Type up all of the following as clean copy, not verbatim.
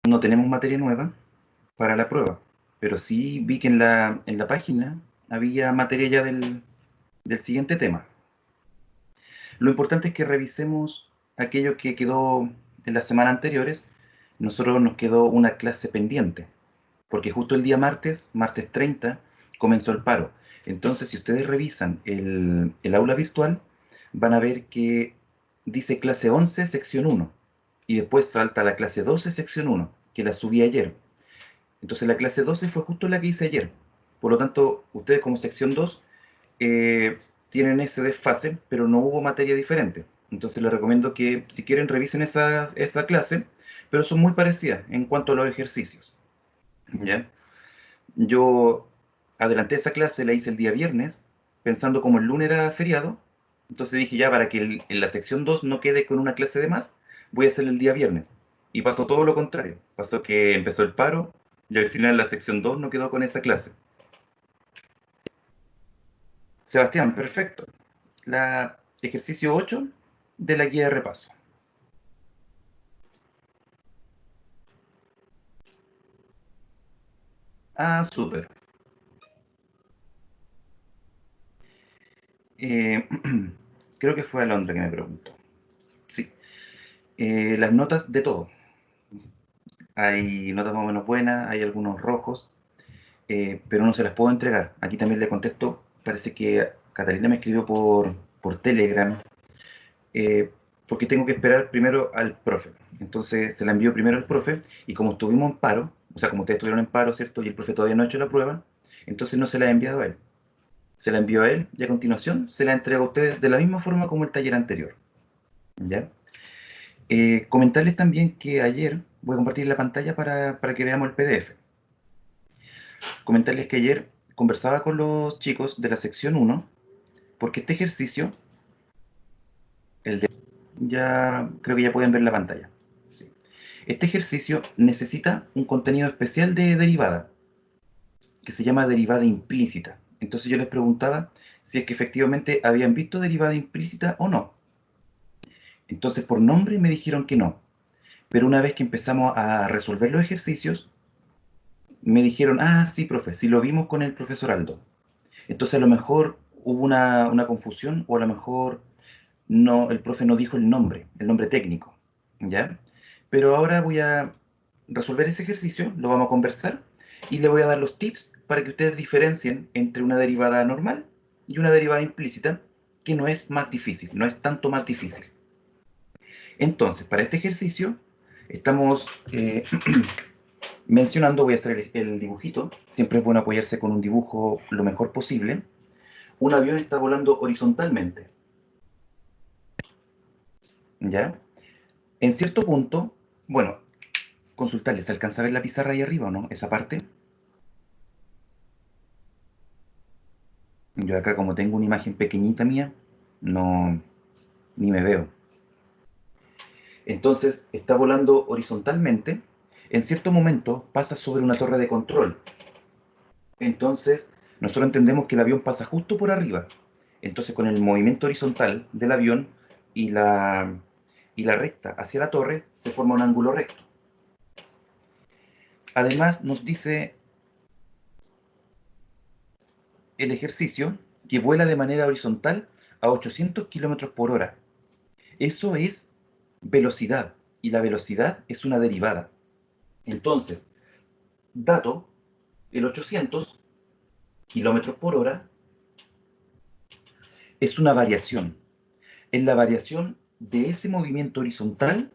no tenemos materia nueva para la prueba, pero sí vi que en la página había materia ya del siguiente tema. Lo importante es que revisemos aquello que quedó en las semanas anteriores. Nosotros nos quedó una clase pendiente, porque justo el día martes, martes 30, comenzó el paro. Entonces, si ustedes revisan el aula virtual, van a ver que dice clase 11, sección 1, y después salta la clase 12, sección 1, que la subí ayer. Entonces, la clase 12 fue justo la que hice ayer. Por lo tanto, ustedes como sección 2 eh, tienen ese desfase, pero no hubo materia diferente. Entonces les recomiendo que si quieren revisen esa clase, pero son muy parecidas en cuanto a los ejercicios. ¿Ya? Yo adelanté esa clase, la hice el día viernes, pensando como el lunes era feriado. Entonces dije ya, para que en la sección 2 no quede con una clase de más, voy a hacer el día viernes. Y pasó todo lo contrario. Pasó que empezó el paro y al final la sección 2 no quedó con esa clase. Sebastián, perfecto. Ejercicio 8 de la guía de repaso. Ah, súper. Eh, Creo que fue Alondra que me preguntó. Sí. Las notas de todo. Hay notas más o menos buenas, hay algunos rojos, pero no se las puedo entregar. Aquí también le contesto. Parece que Catalina me escribió por Telegram, eh, porque tengo que esperar primero al profe. Entonces se la envío primero al profe, y como estuvimos en paro, o sea, como ustedes estuvieron en paro, ¿cierto? Y el profe todavía no ha hecho la prueba, entonces no se la he enviado a él. Se la envió a él y a continuación se la entrego a ustedes de la misma forma como el taller anterior. ¿Ya? Comentarles también que ayer, voy a compartir la pantalla para que veamos el PDF. Comentarles que ayer conversaba con los chicos de la sección 1, porque este ejercicio, el de, ya creo que ya pueden ver la pantalla. Sí. Este ejercicio necesita un contenido especial de derivada, que se llama derivada implícita. Entonces yo les preguntaba si es que efectivamente habían visto derivada implícita o no. Entonces por nombre me dijeron que no. Pero una vez que empezamos a resolver los ejercicios, me dijeron, ah, sí, profe, sí lo vimos con el profesor Aldo. Entonces a lo mejor hubo una confusión, o a lo mejor no, el profe no dijo el nombre técnico, ¿ya? Pero ahora voy a resolver ese ejercicio, lo vamos a conversar, y le voy a dar los tips para que ustedes diferencien entre una derivada normal y una derivada implícita, que no es más difícil, no es tanto más difícil. Entonces, para este ejercicio, estamos mencionando, voy a hacer el dibujito, siempre es bueno apoyarse con un dibujo lo mejor posible. Un avión está volando horizontalmente, ¿ya? En cierto punto, bueno, consultarles, ¿se alcanza a ver la pizarra ahí arriba o no? Esa parte. Yo acá, como tengo una imagen pequeñita mía, no, ni me veo. Entonces, está volando horizontalmente. En cierto momento pasa sobre una torre de control. Entonces, nosotros entendemos que el avión pasa justo por arriba. Entonces, con el movimiento horizontal del avión y la recta hacia la torre, se forma un ángulo recto. Además, nos dice el ejercicio que vuela de manera horizontal a 800 kilómetros por hora. Eso es velocidad, y la velocidad es una derivada. Entonces, dato, el 800 kilómetros por hora es una variación. Es la variación de ese movimiento horizontal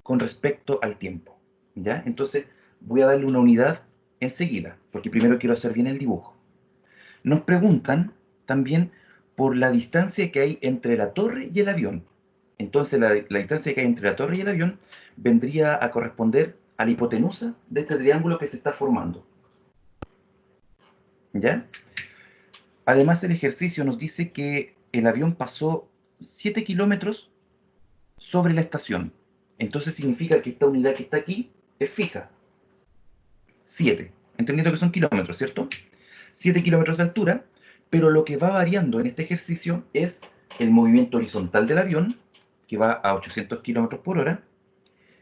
con respecto al tiempo. ¿Ya? Entonces, voy a darle una unidad enseguida, porque primero quiero hacer bien el dibujo. Nos preguntan también por la distancia que hay entre la torre y el avión. Entonces, la distancia que hay entre la torre y el avión vendría a corresponder a la hipotenusa de este triángulo que se está formando. ¿Ya? Además, el ejercicio nos dice que el avión pasó 7 kilómetros sobre la estación. Entonces significa que esta unidad que está aquí es fija. 7, entendiendo que son kilómetros, ¿cierto? 7 kilómetros de altura, pero lo que va variando en este ejercicio es el movimiento horizontal del avión, que va a 800 kilómetros por hora,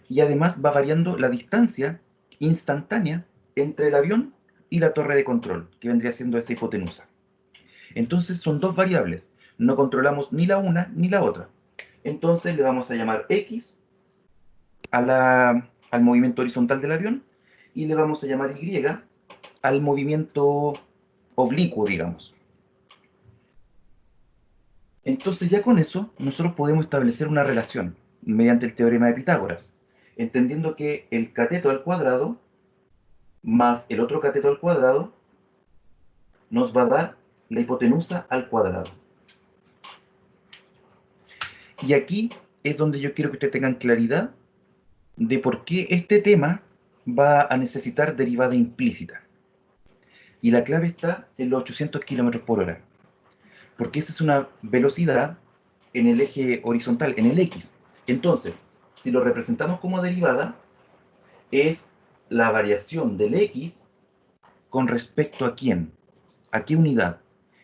y además va variando la distancia instantánea entre el avión y la torre de control, que vendría siendo esa hipotenusa. Entonces son dos variables, no controlamos ni la una ni la otra. Entonces le vamos a llamar X al movimiento horizontal del avión y le vamos a llamar Y al movimiento oblicuo, digamos. Entonces ya con eso nosotros podemos establecer una relación mediante el teorema de Pitágoras, entendiendo que el cateto al cuadrado más el otro cateto al cuadrado nos va a dar la hipotenusa al cuadrado. Y aquí es donde yo quiero que ustedes tengan claridad de por qué este tema va a necesitar derivada implícita. Y la clave está en los 800 kilómetros por hora, porque esa es una velocidad en el eje horizontal, en el X. Entonces, si lo representamos como derivada, es la variación del X con respecto a quién, a qué unidad.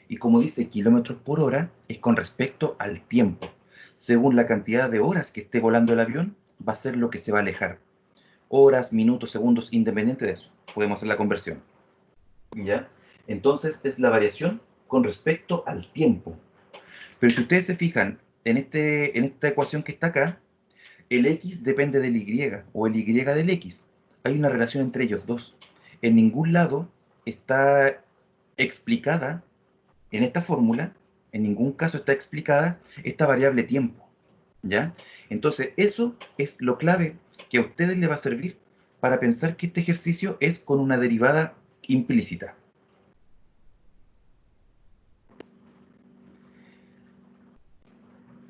Y como dice kilómetros por hora, es con respecto al tiempo. Según la cantidad de horas que esté volando el avión, va a ser lo que se va a alejar. Horas, minutos, segundos, independiente de eso. Podemos hacer la conversión. ¿Ya? Entonces es la variación con respecto al tiempo. Pero si ustedes se fijan en esta ecuación que está acá, el X depende del Y o el Y del X. Hay una relación entre ellos dos. En ningún lado está explicada en esta fórmula, en ningún caso está explicada esta variable tiempo. ¿Ya? Entonces, eso es lo clave que a ustedes les va a servir para pensar que este ejercicio es con una derivada implícita.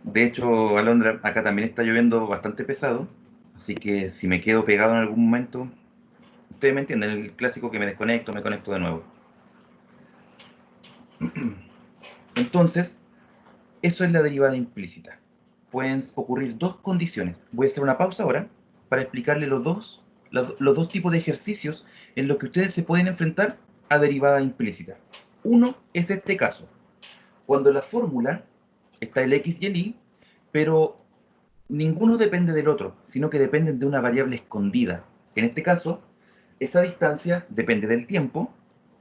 De hecho, Alondra, acá también está lloviendo bastante pesado, así que si me quedo pegado en algún momento, ustedes me entienden, el clásico que me conecto de nuevo. Entonces, eso es la derivada implícita. Pueden ocurrir dos condiciones. Voy a hacer una pausa ahora para explicarle los dos tipos de ejercicios en los que ustedes se pueden enfrentar a derivada implícita. Uno es este caso, cuando en la fórmula está el x y el y, pero ninguno depende del otro, sino que dependen de una variable escondida. En este caso, esa distancia depende del tiempo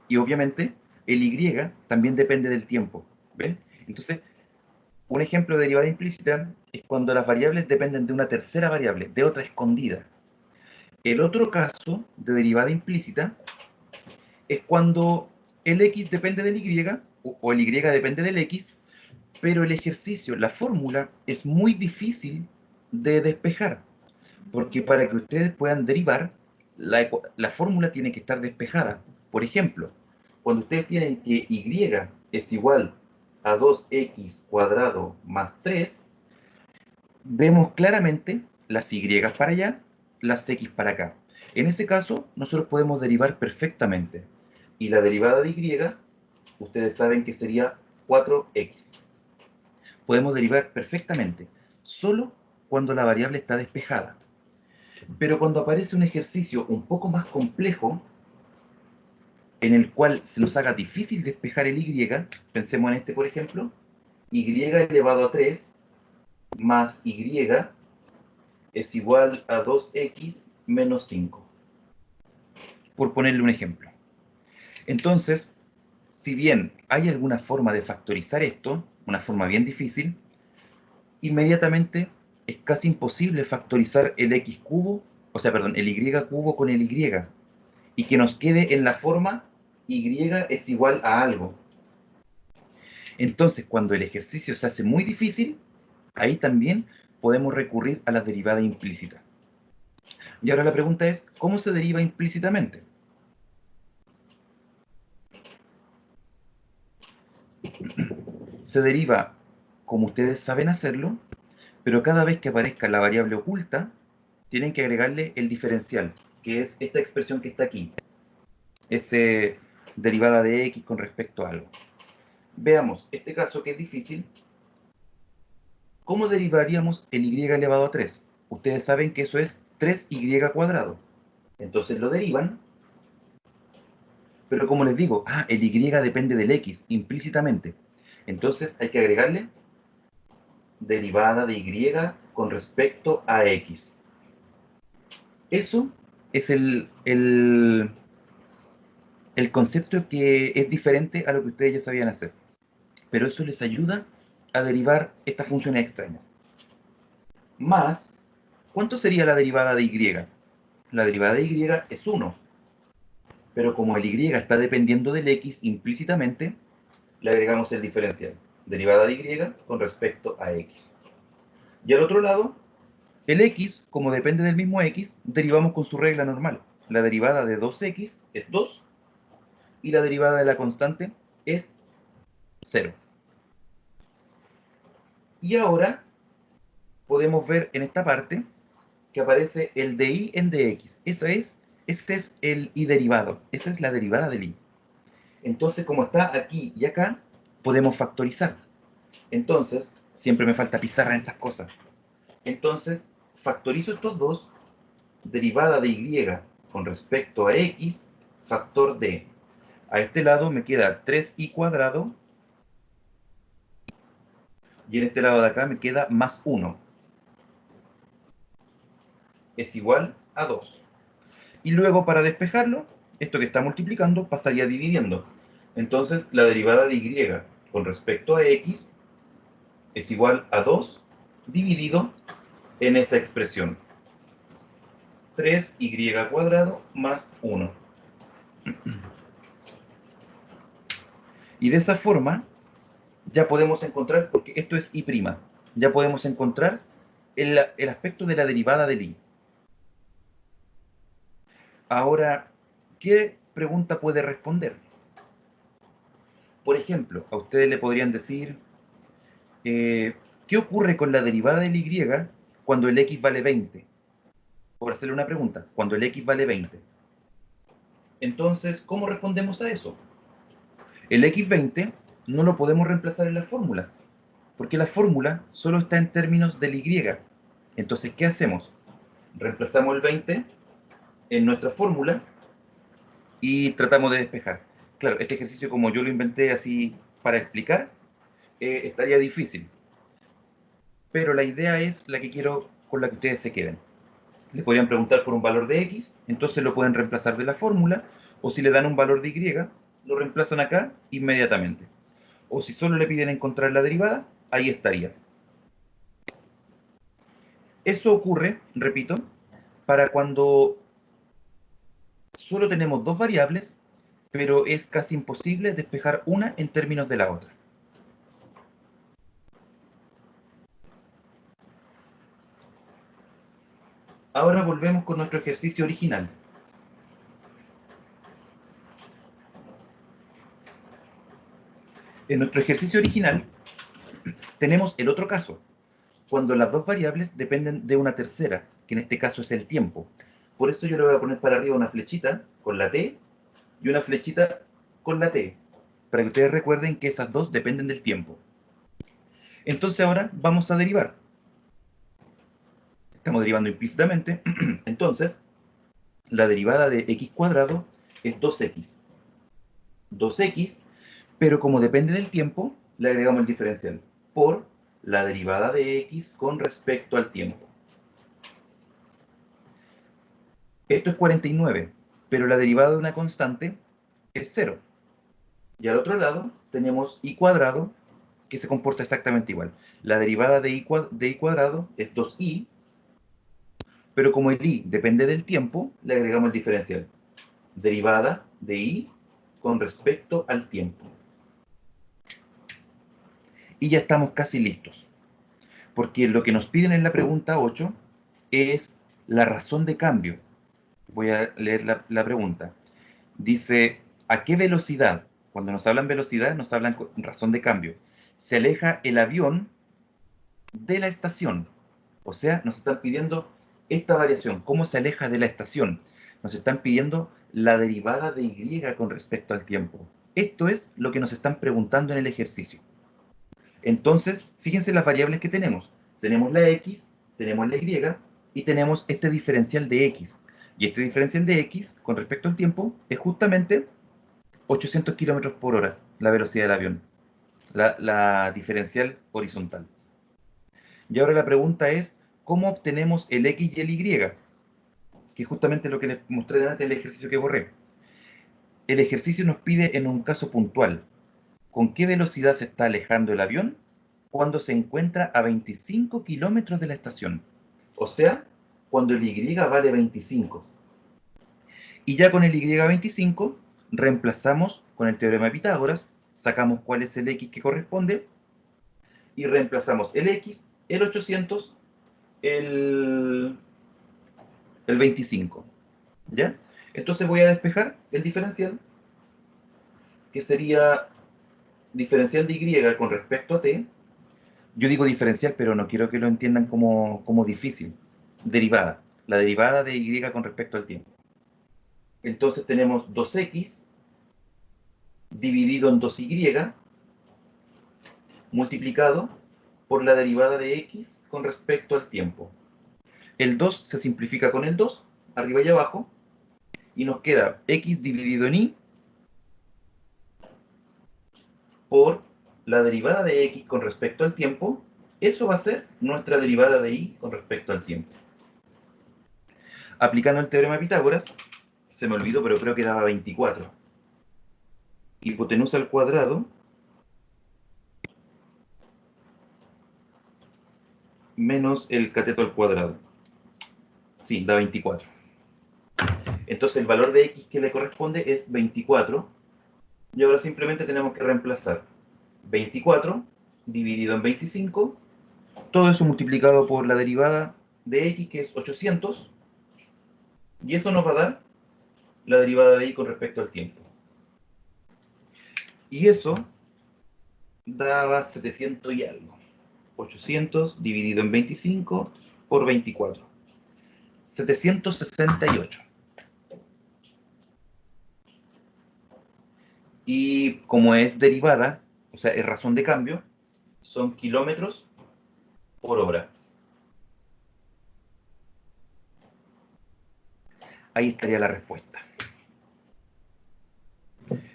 y obviamente el y también depende del tiempo. ¿Ven? Entonces, un ejemplo de derivada implícita es cuando las variables dependen de una tercera variable, de otra escondida. El otro caso de derivada implícita es cuando el x depende del y o el y depende del x, pero el ejercicio, la fórmula, es muy difícil de despejar, porque para que ustedes puedan derivar, la fórmula tiene que estar despejada. Por ejemplo, cuando ustedes tienen que y es igual a 2x cuadrado más 3, vemos claramente las y para allá, las x para acá. En ese caso, nosotros podemos derivar perfectamente. Y la derivada de y, ustedes saben que sería 4x. Podemos derivar perfectamente, solo cuando la variable está despejada. Pero cuando aparece un ejercicio un poco más complejo, en el cual se nos haga difícil despejar el y, pensemos en este por ejemplo, y elevado a 3 más y es igual a 2x menos 5, por ponerle un ejemplo. Entonces, si bien hay alguna forma de factorizar esto, una forma bien difícil, inmediatamente es casi imposible factorizar el x cubo, o sea, perdón, el y cubo con el y que nos quede en la forma y es igual a algo. Entonces, cuando el ejercicio se hace muy difícil, ahí también podemos recurrir a la derivada implícita. Y ahora la pregunta es, ¿cómo se deriva implícitamente? Se deriva como ustedes saben hacerlo, pero cada vez que aparezca la variable oculta, tienen que agregarle el diferencial, que es esta expresión que está aquí. Es derivada de x con respecto a algo. Veamos, este caso que es difícil, ¿cómo derivaríamos el y elevado a 3? Ustedes saben que eso es 3y cuadrado. Entonces lo derivan, pero como les digo, el y depende del x implícitamente. Entonces hay que agregarle derivada de y con respecto a x. Eso es el concepto que es diferente a lo que ustedes ya sabían hacer. Pero eso les ayuda a derivar estas funciones extrañas. Más, ¿cuánto sería la derivada de y? La derivada de y es 1, pero como el y está dependiendo del x implícitamente, le agregamos el diferencial, derivada de y con respecto a x. Y al otro lado, el x, como depende del mismo x, derivamos con su regla normal. La derivada de 2x es 2 y la derivada de la constante es 0. Y ahora podemos ver en esta parte que aparece el de y en dx. Ese es el y derivado. Esa es la derivada del y. Entonces, como está aquí y acá, podemos factorizar. Entonces, siempre me falta pizarra en estas cosas. Entonces, factorizo estos dos, derivada de y con respecto a x, factor de. A este lado me queda 3y cuadrado, y en este lado de acá me queda más 1. Es igual a 2. Y luego, para despejarlo, esto que está multiplicando pasaría dividiendo. Entonces, la derivada de y con respecto a x es igual a 2 dividido en esa expresión. 3y cuadrado más 1. Y de esa forma ya podemos encontrar, porque esto es y', ya podemos encontrar el aspecto de la derivada del y. Ahora, ¿qué pregunta puede responder? Por ejemplo, a ustedes le podrían decir, ¿qué ocurre con la derivada del y cuando el x vale 20? Por hacerle una pregunta, cuando el x vale 20. Entonces, ¿cómo respondemos a eso? El x20 no lo podemos reemplazar en la fórmula, porque la fórmula solo está en términos del y. Entonces, ¿qué hacemos? Reemplazamos el 20 en nuestra fórmula y tratamos de despejar. Claro, este ejercicio, como yo lo inventé así para explicar, estaría difícil, pero la idea es la que quiero con la que ustedes se queden. Les podrían preguntar por un valor de x, entonces lo pueden reemplazar de la fórmula, o si le dan un valor de y, lo reemplazan acá inmediatamente. O si solo le piden encontrar la derivada, ahí estaría. Eso ocurre, repito, para cuando solo tenemos dos variables, pero es casi imposible despejar una en términos de la otra. Ahora volvemos con nuestro ejercicio original. En nuestro ejercicio original tenemos el otro caso, cuando las dos variables dependen de una tercera, que en este caso es el tiempo. Por eso yo le voy a poner para arriba una flechita con la t y una flechita con la t, para que ustedes recuerden que esas dos dependen del tiempo. Entonces ahora vamos a derivar. Estamos derivando implícitamente. Entonces, la derivada de x cuadrado es 2x. 2x, pero como depende del tiempo, le agregamos el diferencial por la derivada de x con respecto al tiempo. Esto es 49, pero la derivada de una constante es 0. Y al otro lado tenemos y cuadrado, que se comporta exactamente igual. La derivada de y cuadrado es 2y, pero como el y depende del tiempo, le agregamos el diferencial. Derivada de y con respecto al tiempo. Y ya estamos casi listos, porque lo que nos piden en la pregunta 8 es la razón de cambio. Voy a leer la pregunta. Dice, ¿a qué velocidad? Cuando nos hablan velocidad, nos hablan con razón de cambio. Se aleja el avión de la estación. O sea, nos están pidiendo esta variación, cómo se aleja de la estación. Nos están pidiendo la derivada de y con respecto al tiempo. Esto es lo que nos están preguntando en el ejercicio. Entonces, fíjense las variables que tenemos. Tenemos la x, tenemos la y y tenemos este diferencial de x. Y este diferencial de x con respecto al tiempo es justamente 800 kilómetros por hora, la velocidad del avión, la diferencial horizontal. Y ahora la pregunta es, ¿cómo obtenemos el x y el y? que es justamente lo que les mostré antes en el ejercicio que borré. El ejercicio nos pide en un caso puntual, ¿con qué velocidad se está alejando el avión cuando se encuentra a 25 kilómetros de la estación? O sea, cuando el Y vale 25. Y ya con el Y25 reemplazamos con el teorema de Pitágoras, sacamos cuál es el X que corresponde y reemplazamos el X, el 800, el, el 25. ¿Ya? Entonces voy a despejar el diferencial, que sería diferencial de Y con respecto a T. Yo digo diferencial, pero no quiero que lo entiendan como difícil. Derivada. La derivada de Y con respecto al tiempo. Entonces tenemos 2X dividido en 2Y multiplicado por la derivada de X con respecto al tiempo. El 2 se simplifica con el 2, arriba y abajo, y nos queda X dividido en Y por la derivada de X con respecto al tiempo. Eso va a ser nuestra derivada de Y con respecto al tiempo. Aplicando el teorema de Pitágoras, se me olvidó, pero creo que daba 24. Hipotenusa al cuadrado menos el cateto al cuadrado. Sí, da 24. Entonces el valor de X que le corresponde es 24. Y ahora simplemente tenemos que reemplazar 24 dividido en 25. Todo eso multiplicado por la derivada de X, que es 800. Y eso nos va a dar la derivada de Y con respecto al tiempo. Y eso daba 700 y algo. 800 dividido en 25 por 24. 768. Y como es derivada, o sea, es razón de cambio, son kilómetros por hora. Ahí estaría la respuesta.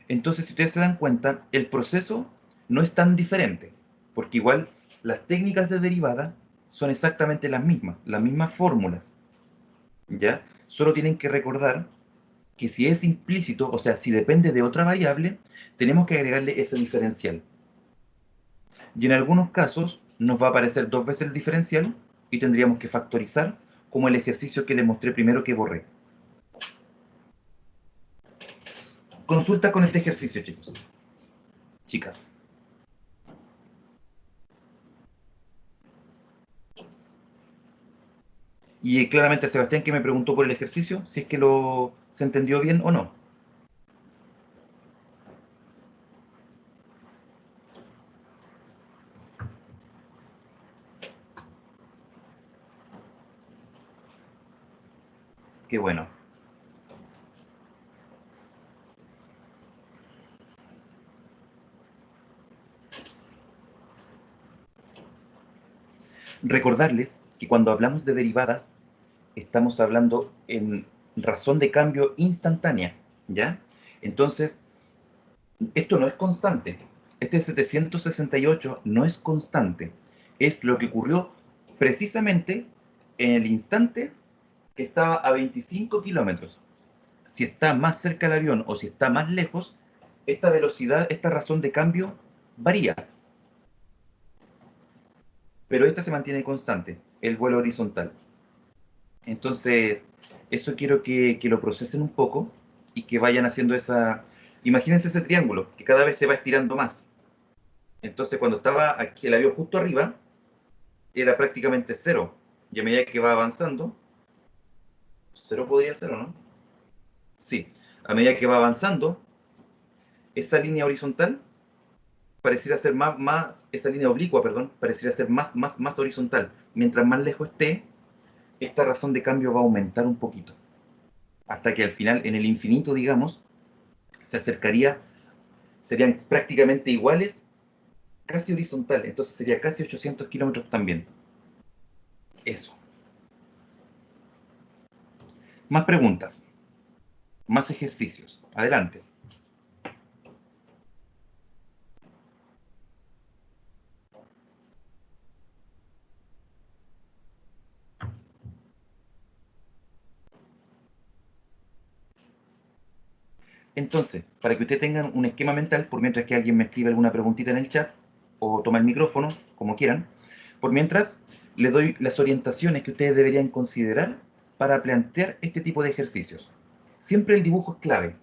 Entonces, si ustedes se dan cuenta, el proceso no es tan diferente, porque igual las técnicas de derivada son exactamente las mismas fórmulas, ¿ya? Solo tienen que recordar que si es implícito, o sea, si depende de otra variable, tenemos que agregarle ese diferencial. Y en algunos casos nos va a aparecer dos veces el diferencial y tendríamos que factorizar, como el ejercicio que les mostré primero que borré. Consulta con este ejercicio, chicos. Chicas. Y claramente Sebastián que me preguntó por el ejercicio, si es que se entendió bien o no. Qué bueno. Recordarles que cuando hablamos de derivadas, estamos hablando en razón de cambio instantánea, ¿ya? Entonces, esto no es constante. Este 768 no es constante. Es lo que ocurrió precisamente en el instante que estaba a 25 kilómetros. Si está más cerca el avión o si está más lejos, esta velocidad, esta razón de cambio varía, pero esta se mantiene constante, el vuelo horizontal. Entonces, eso quiero que lo procesen un poco y que vayan haciendo esa... Imagínense ese triángulo, que cada vez se va estirando más. Entonces, cuando estaba aquí el avión justo arriba, era prácticamente cero. Y a medida que va avanzando, cero podría ser, ¿o no? Sí, a medida que va avanzando, esa línea horizontal pareciera ser esa línea oblicua, perdón, pareciera ser más horizontal. Mientras más lejos esté, esta razón de cambio va a aumentar un poquito. Hasta que al final, en el infinito, digamos, se acercaría, serían prácticamente iguales, casi horizontal. Entonces sería casi 800 kilómetros también. Eso. Más preguntas, más ejercicios. Adelante. Entonces, para que ustedes tengan un esquema mental, por mientras que alguien me escribe alguna preguntita en el chat, o toma el micrófono, como quieran, por mientras les doy las orientaciones que ustedes deberían considerar para plantear este tipo de ejercicios. Siempre el dibujo es clave.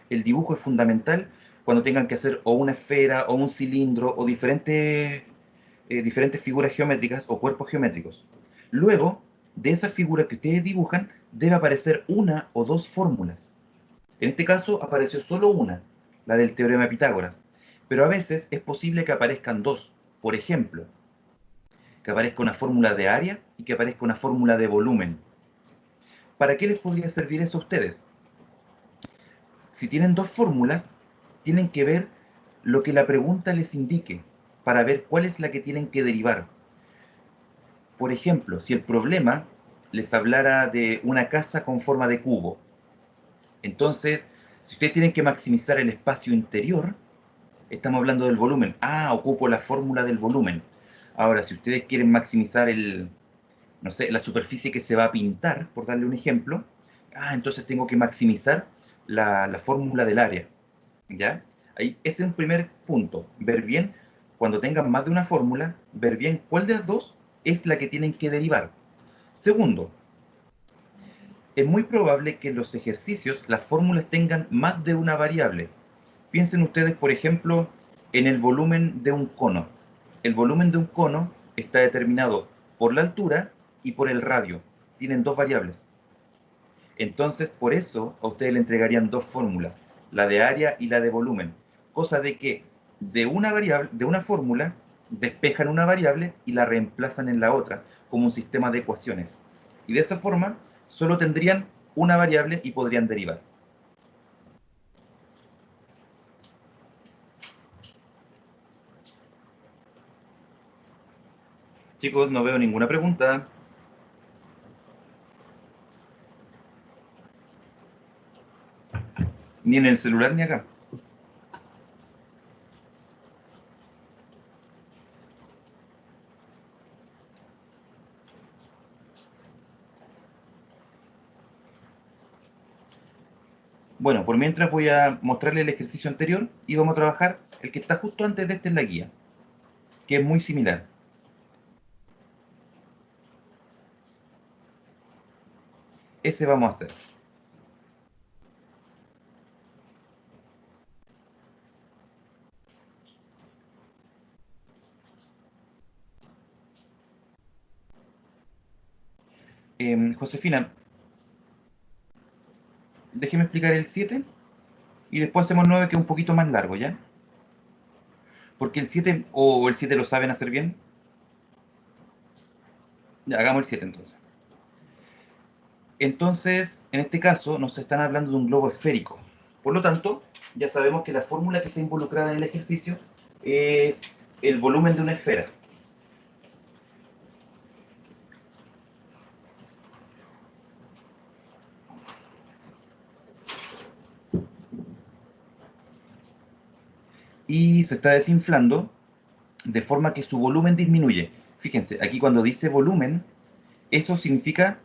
El dibujo es fundamental cuando tengan que hacer o una esfera, o un cilindro, o diferentes figuras geométricas o cuerpos geométricos. Luego, de esas figuras que ustedes dibujan, debe aparecer una o dos fórmulas. En este caso apareció solo una, la del teorema de Pitágoras, pero a veces es posible que aparezcan dos. Por ejemplo, que aparezca una fórmula de área y que aparezca una fórmula de volumen. ¿Para qué les podría servir eso a ustedes? Si tienen dos fórmulas, tienen que ver lo que la pregunta les indique para ver cuál es la que tienen que derivar. Por ejemplo, si el problema les hablara de una casa con forma de cubo, entonces, si ustedes tienen que maximizar el espacio interior, estamos hablando del volumen. Ah, ocupo la fórmula del volumen. Ahora, si ustedes quieren maximizar no sé, la superficie que se va a pintar, por darle un ejemplo, entonces tengo que maximizar la fórmula del área. ¿Ya? Ahí, ese es un primer punto. Ver bien, cuando tengan más de una fórmula, ver bien cuál de las dos es la que tienen que derivar. Segundo, es muy probable que en los ejercicios las fórmulas tengan más de una variable. Piensen ustedes, por ejemplo, en el volumen de un cono. El volumen de un cono está determinado por la altura y por el radio. Tienen dos variables. Entonces, por eso a ustedes le entregarían dos fórmulas, la de área y la de volumen. Cosa de que de una variable, de una fórmula, despejan una variable y la reemplazan en la otra, como un sistema de ecuaciones. Y de esa forma, solo tendrían una variable y podrían derivar. Chicos, no veo ninguna pregunta. Ni en el celular ni acá. Bueno, por mientras voy a mostrarle el ejercicio anterior y vamos a trabajar el que está justo antes de este en la guía, que es muy similar. Ese vamos a hacer. Josefina, déjeme explicar el 7 y después hacemos el 9 que es un poquito más largo, ¿ya? Porque el 7 o el 7 lo saben hacer bien. Ya, hagamos el 7 entonces. Entonces, en este caso, nos están hablando de un globo esférico. Por lo tanto, ya sabemos que la fórmula que está involucrada en el ejercicio es el volumen de una esfera. Y se está desinflando de forma que su volumen disminuye. Fíjense, aquí cuando dice volumen, eso significa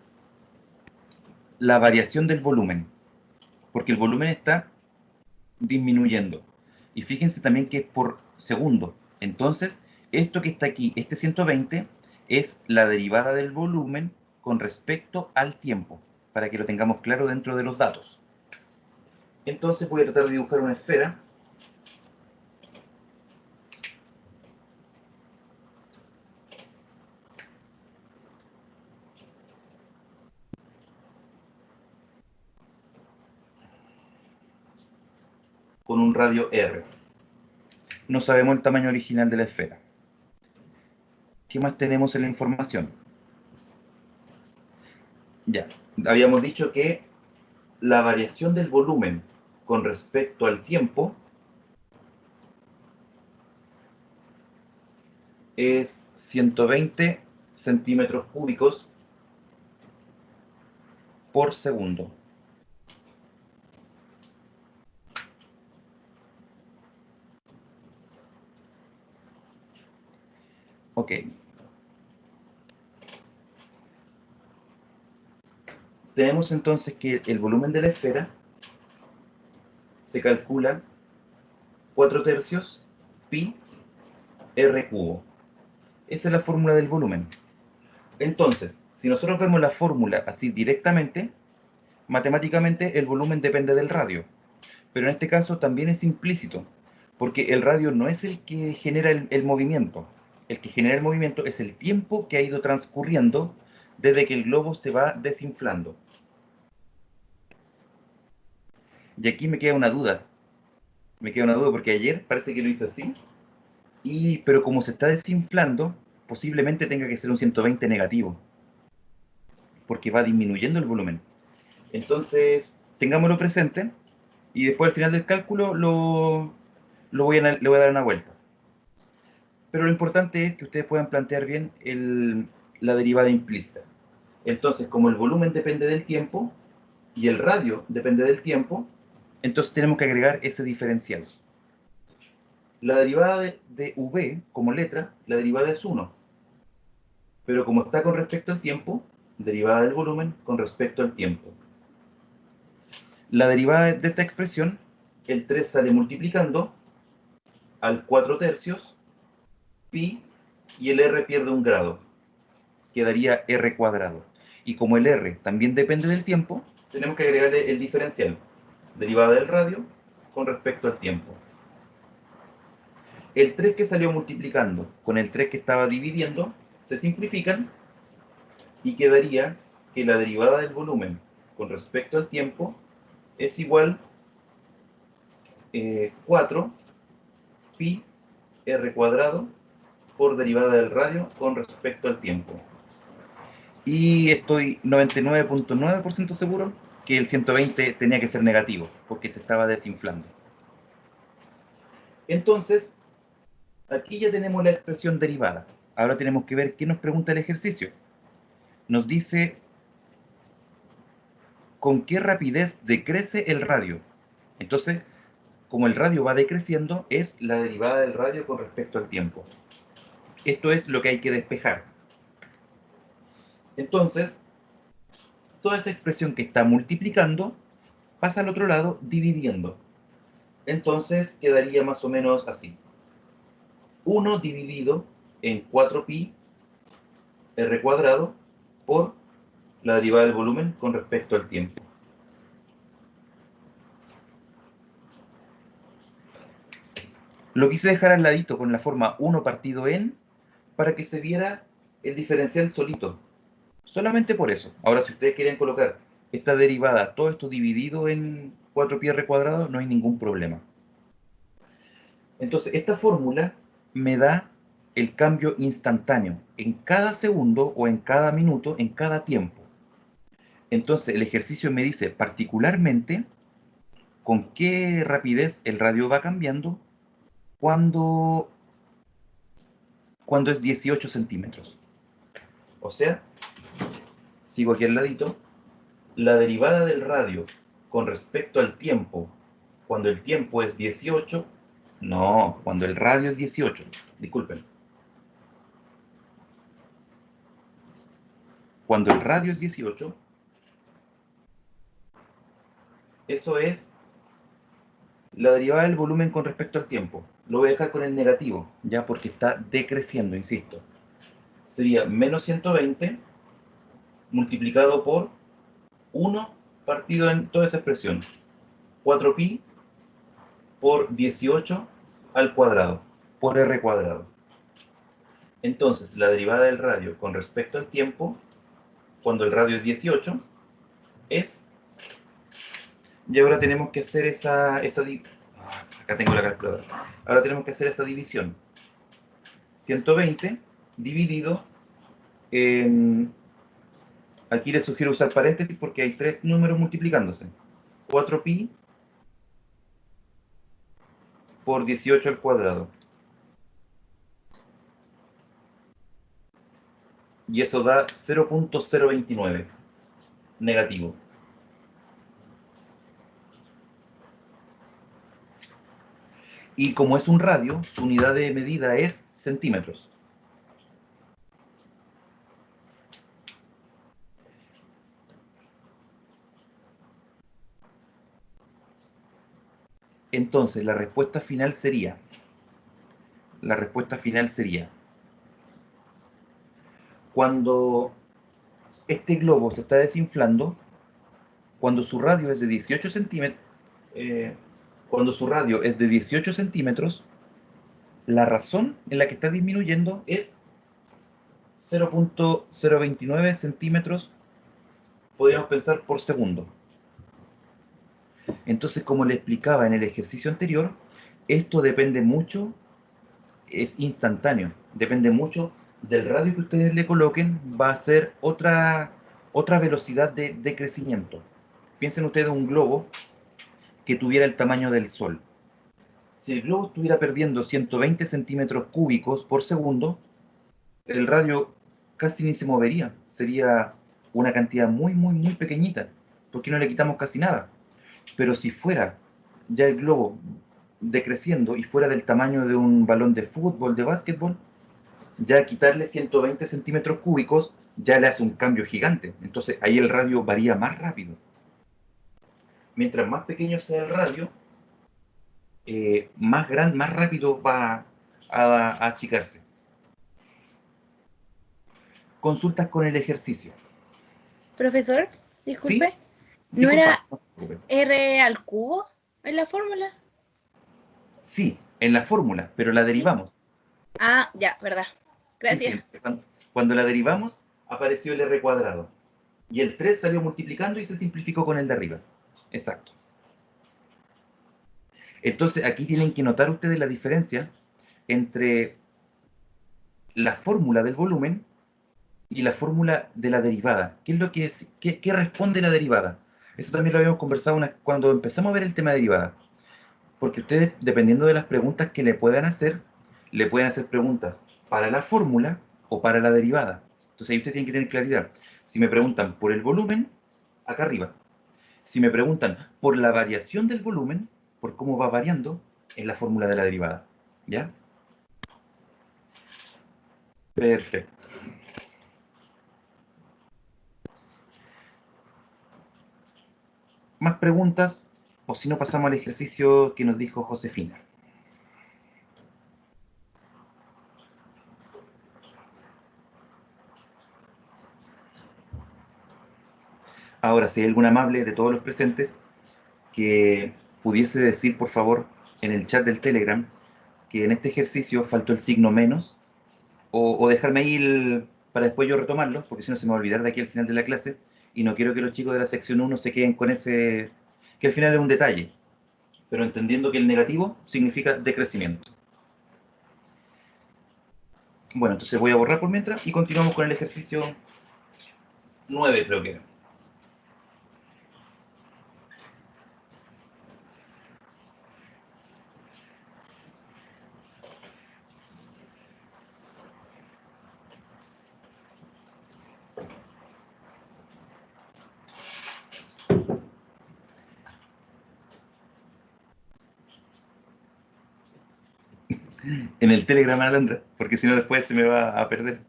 la variación del volumen, porque el volumen está disminuyendo. Y fíjense también que es por segundo. Entonces, esto que está aquí, este 120, es la derivada del volumen con respecto al tiempo, para que lo tengamos claro dentro de los datos. Entonces voy a tratar de dibujar una esfera. Con un radio R. No sabemos el tamaño original de la esfera. ¿Qué más tenemos en la información? Ya, habíamos dicho que la variación del volumen con respecto al tiempo es 120 centímetros cúbicos por segundo. Ok. Tenemos entonces que el volumen de la esfera se calcula 4 tercios pi r cubo. Esa es la fórmula del volumen. Entonces, si nosotros vemos la fórmula así directamente, matemáticamente el volumen depende del radio. Pero en este caso también es implícito, porque el radio no es el que genera el movimiento. El que genera el movimiento es el tiempo que ha ido transcurriendo desde que el globo se va desinflando. Y aquí me queda una duda. Me queda una duda porque ayer parece que lo hice así, pero como se está desinflando, posiblemente tenga que ser un 120 negativo, porque va disminuyendo el volumen. Entonces, tengámoslo presente y después al final del cálculo le voy a dar una vuelta. Pero lo importante es que ustedes puedan plantear bien la derivada implícita. Entonces, como el volumen depende del tiempo y el radio depende del tiempo, entonces tenemos que agregar ese diferencial. La derivada de v como letra, la derivada es 1. Pero como está con respecto al tiempo, derivada del volumen con respecto al tiempo. La derivada de esta expresión, el 3 sale multiplicando al 4 tercios, pi, y el r pierde un grado. Quedaría r cuadrado. Y como el r también depende del tiempo, tenemos que agregarle el diferencial, derivada del radio con respecto al tiempo. El 3 que salió multiplicando con el 3 que estaba dividiendo, se simplifican y quedaría que la derivada del volumen con respecto al tiempo es igual 4 pi r cuadrado por derivada del radio con respecto al tiempo. Y estoy 99.9% seguro que el 120 tenía que ser negativo, porque se estaba desinflando. Entonces, aquí ya tenemos la expresión derivada. Ahora tenemos que ver qué nos pregunta el ejercicio. Nos dice con qué rapidez decrece el radio. Entonces, como el radio va decreciendo, es la derivada del radio con respecto al tiempo. Esto es lo que hay que despejar. Entonces, toda esa expresión que está multiplicando pasa al otro lado dividiendo. Entonces quedaría más o menos así. 1 dividido en 4pi r cuadrado por la derivada del volumen con respecto al tiempo. Lo quise dejar al ladito con la forma 1 partido en para que se viera el diferencial solito. Solamente por eso. Ahora, si ustedes quieren colocar esta derivada, todo esto dividido en 4pi r cuadrado, no hay ningún problema. Entonces, esta fórmula me da el cambio instantáneo en cada segundo o en cada minuto, en cada tiempo. Entonces, el ejercicio me dice particularmente con qué rapidez el radio va cambiando cuando, cuando es 18 centímetros. O sea, sigo aquí al ladito, la derivada del radio con respecto al tiempo, cuando el tiempo es 18, no, cuando el radio es 18, disculpen. Cuando el radio es 18, eso es la derivada del volumen con respecto al tiempo. Lo voy a dejar con el negativo, ya porque está decreciendo, insisto. Sería menos 120 multiplicado por 1 partido en toda esa expresión. 4pi por 18 al cuadrado, por r cuadrado. Entonces, la derivada del radio con respecto al tiempo, cuando el radio es 18, es... Y ahora tenemos que hacer acá tengo la calculadora. Ahora tenemos que hacer esa división. 120 dividido en... Aquí les sugiero usar paréntesis porque hay 3 números multiplicándose. 4pi por 18 al cuadrado. Y eso da 0.029 negativo. Y como es un radio, su unidad de medida es centímetros. Entonces, la respuesta final sería, cuando este globo se está desinflando, cuando su radio es de 18 centímetros, cuando su radio es de 18 centímetros, la razón en la que está disminuyendo es 0.029 centímetros, podríamos pensar, por segundo. Entonces, como le explicaba en el ejercicio anterior, esto depende mucho, es instantáneo, depende mucho del radio que ustedes le coloquen, va a ser otra velocidad de crecimiento. Piensen ustedes en un globo que tuviera el tamaño del Sol. Si el globo estuviera perdiendo 120 centímetros cúbicos por segundo, el radio casi ni se movería, sería una cantidad muy, muy, muy pequeñita, porque no le quitamos casi nada. Pero si fuera ya el globo decreciendo y fuera del tamaño de un balón de fútbol, de básquetbol, ya quitarle 120 centímetros cúbicos ya le hace un cambio gigante. Entonces ahí el radio varía más rápido. Mientras más pequeño sea el radio, más rápido va a achicarse. Consultas con el ejercicio. Profesor, ¿Sí? disculpe, ¿no Disculpa, era no se preocupe. R al cubo en la fórmula? Sí, en la fórmula, pero la ¿Sí? derivamos. Ah, ya, verdad. Sí, sí, Gracias. cuando la derivamos apareció el r cuadrado. Y el 3 salió multiplicando y se simplificó con el de arriba. Exacto. Entonces aquí tienen que notar ustedes la diferencia entre la fórmula del volumen y la fórmula de la derivada. ¿Qué es lo que es? ¿Qué responde la derivada? Eso también lo habíamos conversado cuando empezamos a ver el tema de derivada. Porque ustedes, dependiendo de las preguntas que le pueden hacer preguntas para la fórmula o para la derivada. Entonces ahí ustedes tienen que tener claridad. Si me preguntan por el volumen, acá arriba. Si me preguntan por la variación del volumen, por cómo va variando, en la fórmula de la derivada. ¿Ya? Perfecto. ¿Más preguntas? O si no, pasamos al ejercicio que nos dijo Josefina. Ahora, si hay algún amable de todos los presentes que pudiese decir, por favor, en el chat del Telegram, que en este ejercicio faltó el signo menos, o dejarme ahí para después yo retomarlo, porque si no se me va a olvidar de aquí al final de la clase, y no quiero que los chicos de la sección 1 se queden con ese, que al final es un detalle, pero entendiendo que el negativo significa decrecimiento. Bueno, entonces voy a borrar por mientras y continuamos con el ejercicio 9, creo que era. En el Telegram, Alondra, porque si no después se me va a perder.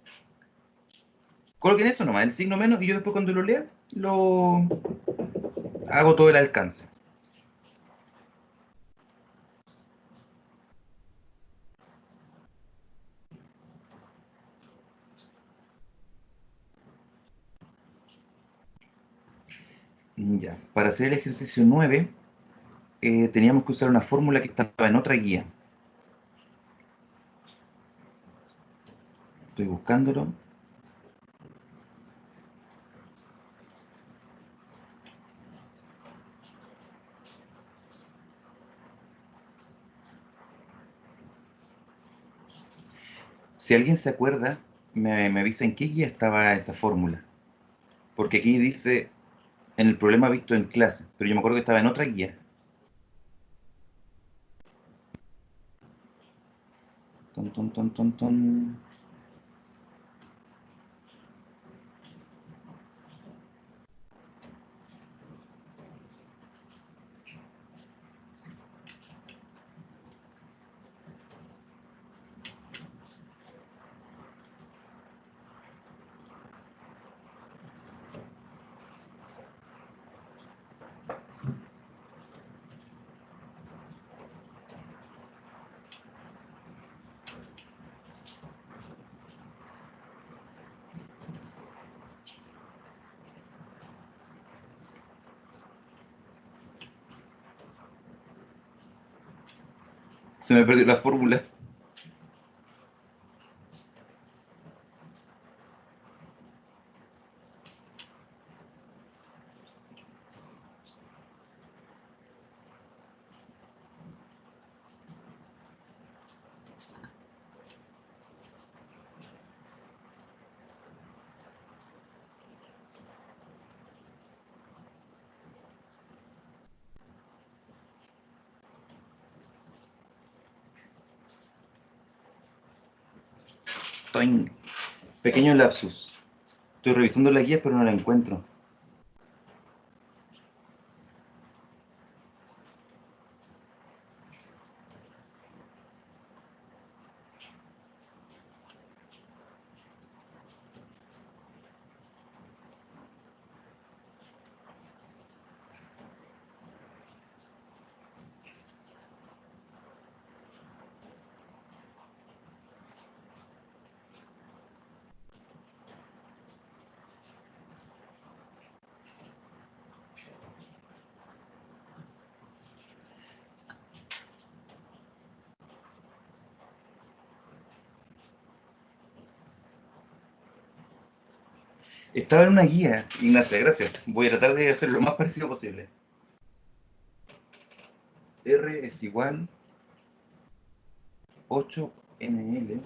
Coloquen eso nomás, el signo menos, y yo después cuando lo lea, lo hago todo el alcance. Ya, para hacer el ejercicio 9, teníamos que usar una fórmula que estaba en otra guía. Estoy buscándolo. Si alguien se acuerda, me avisa en qué guía estaba esa fórmula. Porque aquí dice, en el problema visto en clase, pero yo me acuerdo que estaba en otra guía. Ton, ton, ton, ton, ton. Se me perdió la fórmula. Toin. Pequeño lapsus. Estoy revisando la guía, pero no la encuentro. Estaba en una guía, Ignacia, gracias. Voy a tratar de hacer lo más parecido posible. R es igual 8NL.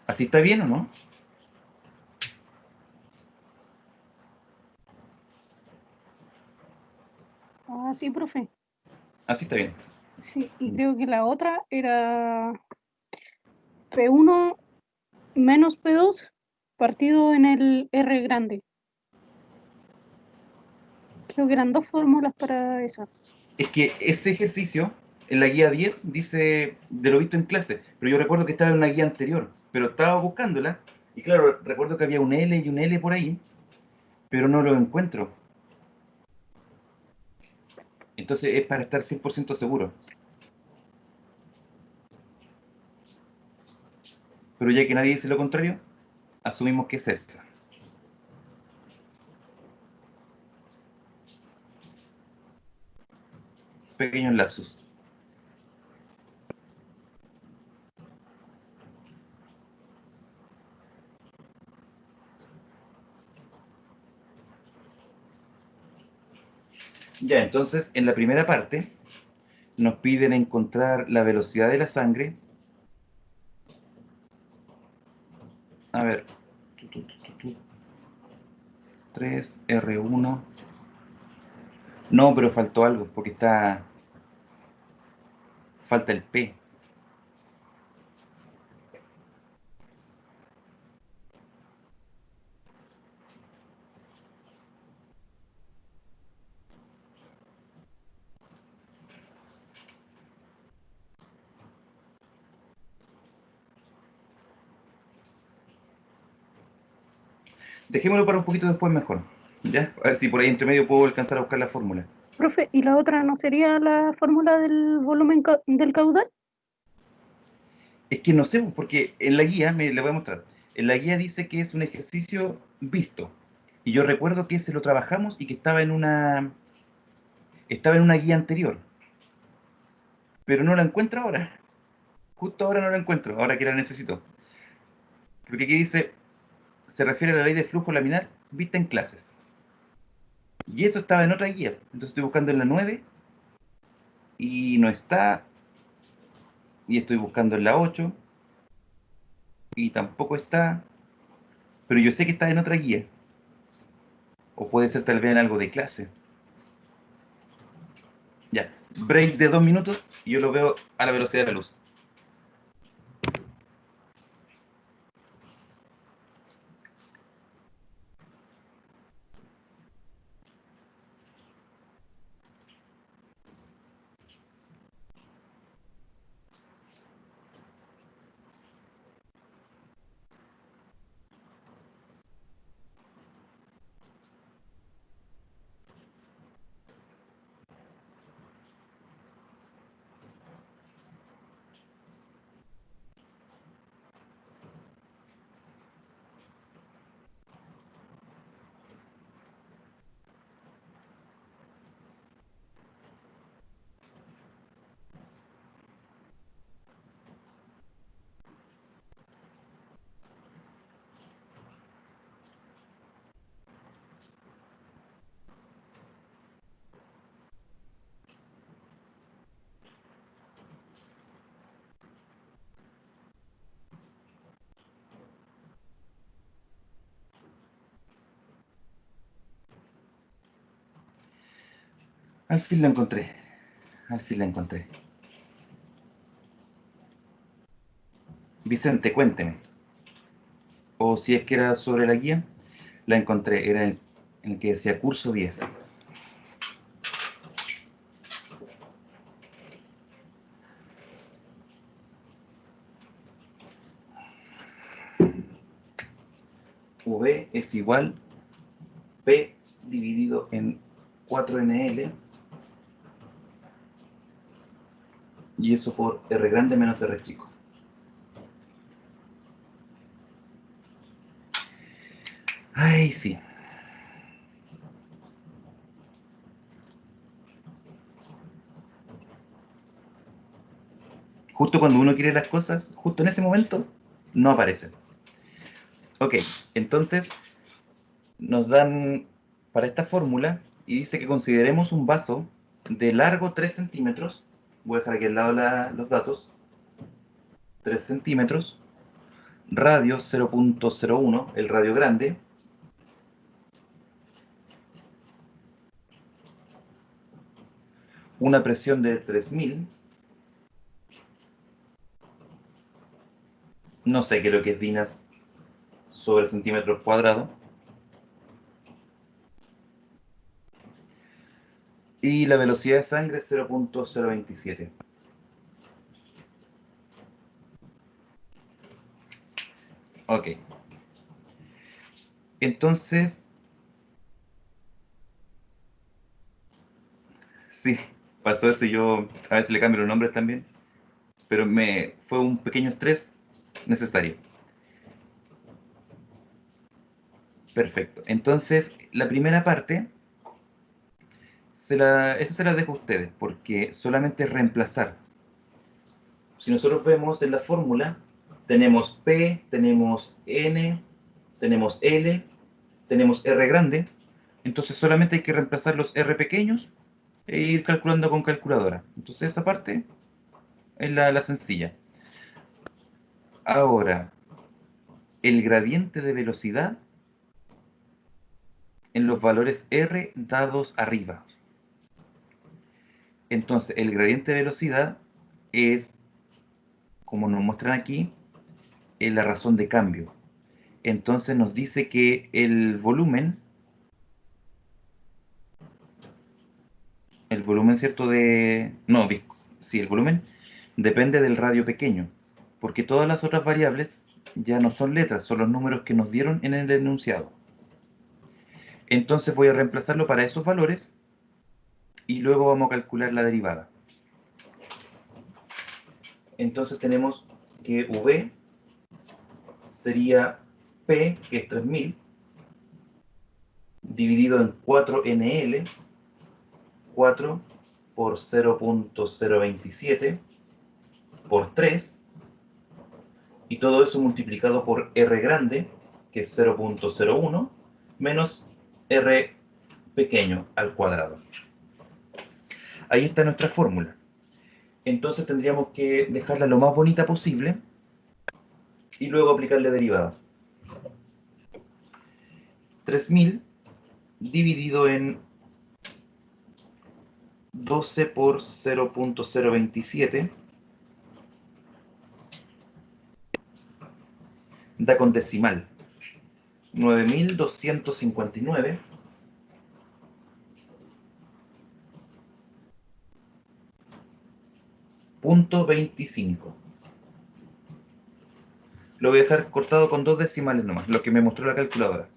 ¿Así está bien o no? Ah, sí, profe. Así está bien. Sí, y creo que la otra era P1 menos P2 partido en el R grande. Creo que eran dos fórmulas para esa. Es que ese ejercicio, en la guía 10, dice de lo visto en clase, pero yo recuerdo que estaba en una guía anterior, pero estaba buscándola, y claro, recuerdo que había un L y un L por ahí, pero no lo encuentro. Entonces es para estar 100% seguro. Pero ya que nadie dice lo contrario, asumimos que es esa. Pequeños lapsus. Ya, entonces, en la primera parte, nos piden encontrar la velocidad de la sangre. A ver. 3R1. No, pero faltó algo, porque está... Falta el P. Dejémoslo para un poquito después mejor. ¿Ya? A ver si por ahí entre medio puedo alcanzar a buscar la fórmula. Profe, ¿y la otra no sería la fórmula del volumen del caudal? Es que no sé, porque en la guía, me le voy a mostrar. En la guía dice que es un ejercicio visto. Y yo recuerdo que ese lo trabajamos y que estaba en una guía anterior. Pero no la encuentro ahora. Justo ahora no la encuentro, ahora que la necesito. Porque aquí dice, se refiere a la ley de flujo laminar vista en clases. Y eso estaba en otra guía. Entonces estoy buscando en la 9 y no está. Y estoy buscando en la 8 y tampoco está. Pero yo sé que está en otra guía. O puede ser tal vez en algo de clase. Ya, break de 2 minutos y yo lo veo a la velocidad de la luz. Al fin la encontré. Al fin la encontré. Vicente, cuénteme. O si es que era sobre la guía, la encontré. Era en el que decía curso 10. V es igual P dividido en 4NL. Y eso por R grande menos R chico. Ay, sí. Justo cuando uno quiere las cosas, justo en ese momento, no aparecen. Ok, entonces nos dan para esta fórmula y dice que consideremos un vaso de largo 3 centímetros. Voy a dejar aquí al lado los datos. 3 centímetros. Radio 0.01, el radio grande. Una presión de 3000. No sé qué es lo que es dinas sobre centímetros cuadrados. Y la velocidad de sangre es 0.027. Ok. Entonces, sí, pasó eso y yo a veces le cambio los nombres también, pero fue un pequeño estrés necesario. Perfecto. Entonces, la primera parte, esa se la dejo a ustedes, porque solamente es reemplazar. Si nosotros vemos en la fórmula, tenemos P, tenemos N, tenemos L, tenemos R grande, entonces solamente hay que reemplazar los R pequeños e ir calculando con calculadora. Entonces esa parte es la sencilla. Ahora, el gradiente de velocidad en los valores R dados arriba. Entonces, el gradiente de velocidad es, como nos muestran aquí, la razón de cambio. Entonces nos dice que el volumen, ¿cierto? Sí, el volumen depende del radio pequeño, porque todas las otras variables ya no son letras, son los números que nos dieron en el enunciado. Entonces voy a reemplazarlo para esos valores y luego vamos a calcular la derivada. Entonces tenemos que V sería P, que es 3000, dividido en 4NL, 4 por 0.027 por 3, y todo eso multiplicado por R grande, que es 0.01, menos R pequeño al cuadrado. Ahí está nuestra fórmula. Entonces tendríamos que dejarla lo más bonita posible y luego aplicarle derivada. 3000 dividido en 12 por 0.027 da con decimal 9259.25. Lo voy a dejar cortado con 2 decimales nomás, lo que me mostró la calculadora.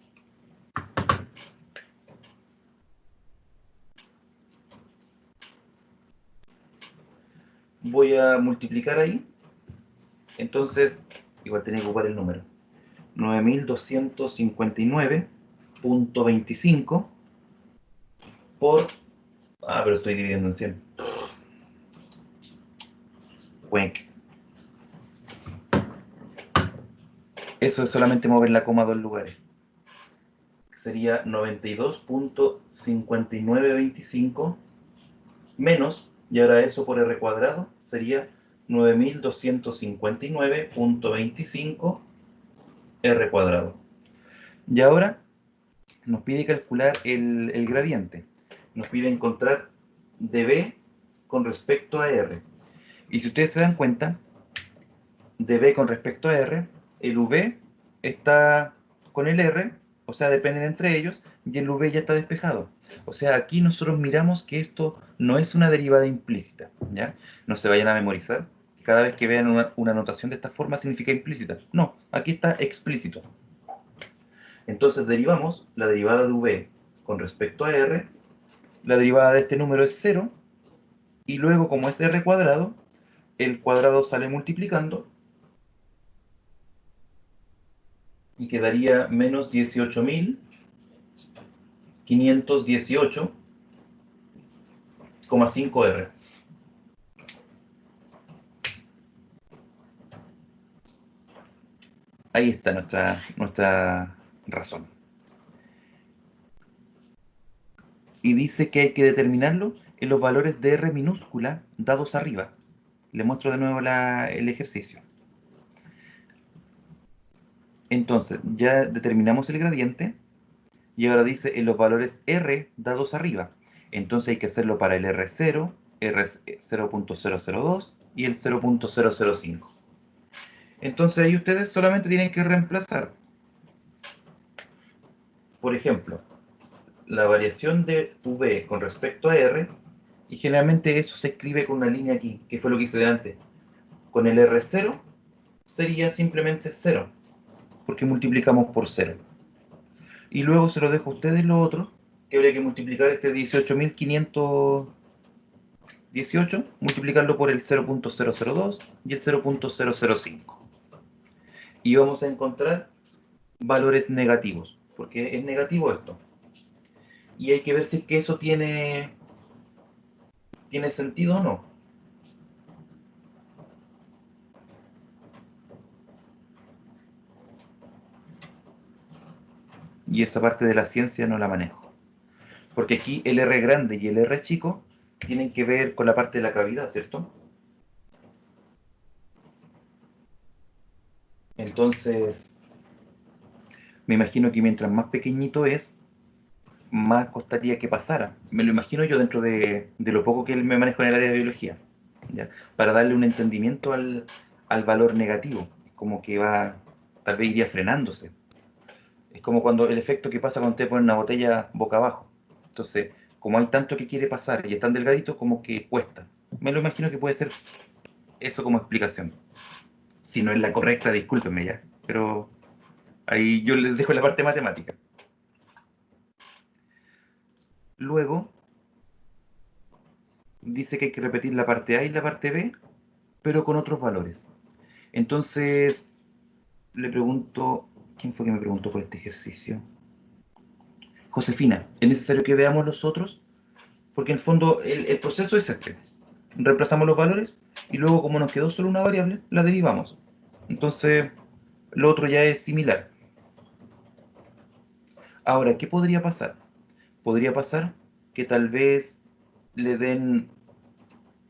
Voy a multiplicar ahí. Entonces, igual tenía que ocupar el número. 9259.25 por... Ah, pero estoy dividiendo en 100. Cuenc. Eso es solamente mover la coma a 2 lugares. Sería 92.5925 menos, y ahora eso por R cuadrado, sería 9259.25 R cuadrado. Y ahora nos pide calcular el gradiente. Nos pide encontrar de B con respecto a R. Y si ustedes se dan cuenta, de B con respecto a R, el V está con el R, o sea, dependen entre ellos, y el V ya está despejado. O sea, aquí nosotros miramos que esto no es una derivada implícita, ¿ya? No se vayan a memorizar. Cada vez que vean una notación de esta forma significa implícita. No, aquí está explícito. Entonces derivamos la derivada de V con respecto a R, la derivada de este número es 0, y luego como es R cuadrado, el cuadrado sale multiplicando, y quedaría menos 18.518,5R. Ahí está nuestra razón. Y dice que hay que determinarlo en los valores de R minúscula dados arriba. Le muestro de nuevo el ejercicio. Entonces, ya determinamos el gradiente y ahora dice en los valores R dados arriba. Entonces hay que hacerlo para el R0, R0.002 y el 0.005. Entonces ahí ustedes solamente tienen que reemplazar. Por ejemplo, la variación de V con respecto a R, y generalmente eso se escribe con una línea aquí, que fue lo que hice delante. Con el R0 sería simplemente 0, porque multiplicamos por 0. Y luego se lo dejo a ustedes lo otro, que habría que multiplicar este 18.518, multiplicarlo por el 0.002 y el 0.005. Y vamos a encontrar valores negativos, porque es negativo esto. Y hay que ver si es que eso tiene sentido o no. Y esa parte de la ciencia no la manejo. Porque aquí el R grande y el R chico tienen que ver con la parte de la cavidad, ¿cierto? Entonces, me imagino que mientras más pequeñito es, más costaría que pasara. Me lo imagino yo dentro de lo poco que me manejo en el área de biología, ¿ya? Para darle un entendimiento al valor negativo. Como que tal vez iría frenándose. Es como cuando el efecto que pasa cuando te ponen una botella boca abajo. Entonces, como hay tanto que quiere pasar y es tan delgadito, como que cuesta. Me lo imagino que puede ser eso como explicación. Si no es la correcta, discúlpenme ya. Pero ahí yo les dejo la parte matemática. Luego, dice que hay que repetir la parte A y la parte B, pero con otros valores. Entonces, le pregunto, ¿quién fue que me preguntó por este ejercicio? Josefina, ¿es necesario que veamos los otros? Porque en el fondo el proceso es este. Reemplazamos los valores y luego como nos quedó solo una variable, la derivamos. Entonces, lo otro ya es similar. Ahora, ¿qué podría pasar? Podría pasar que tal vez le den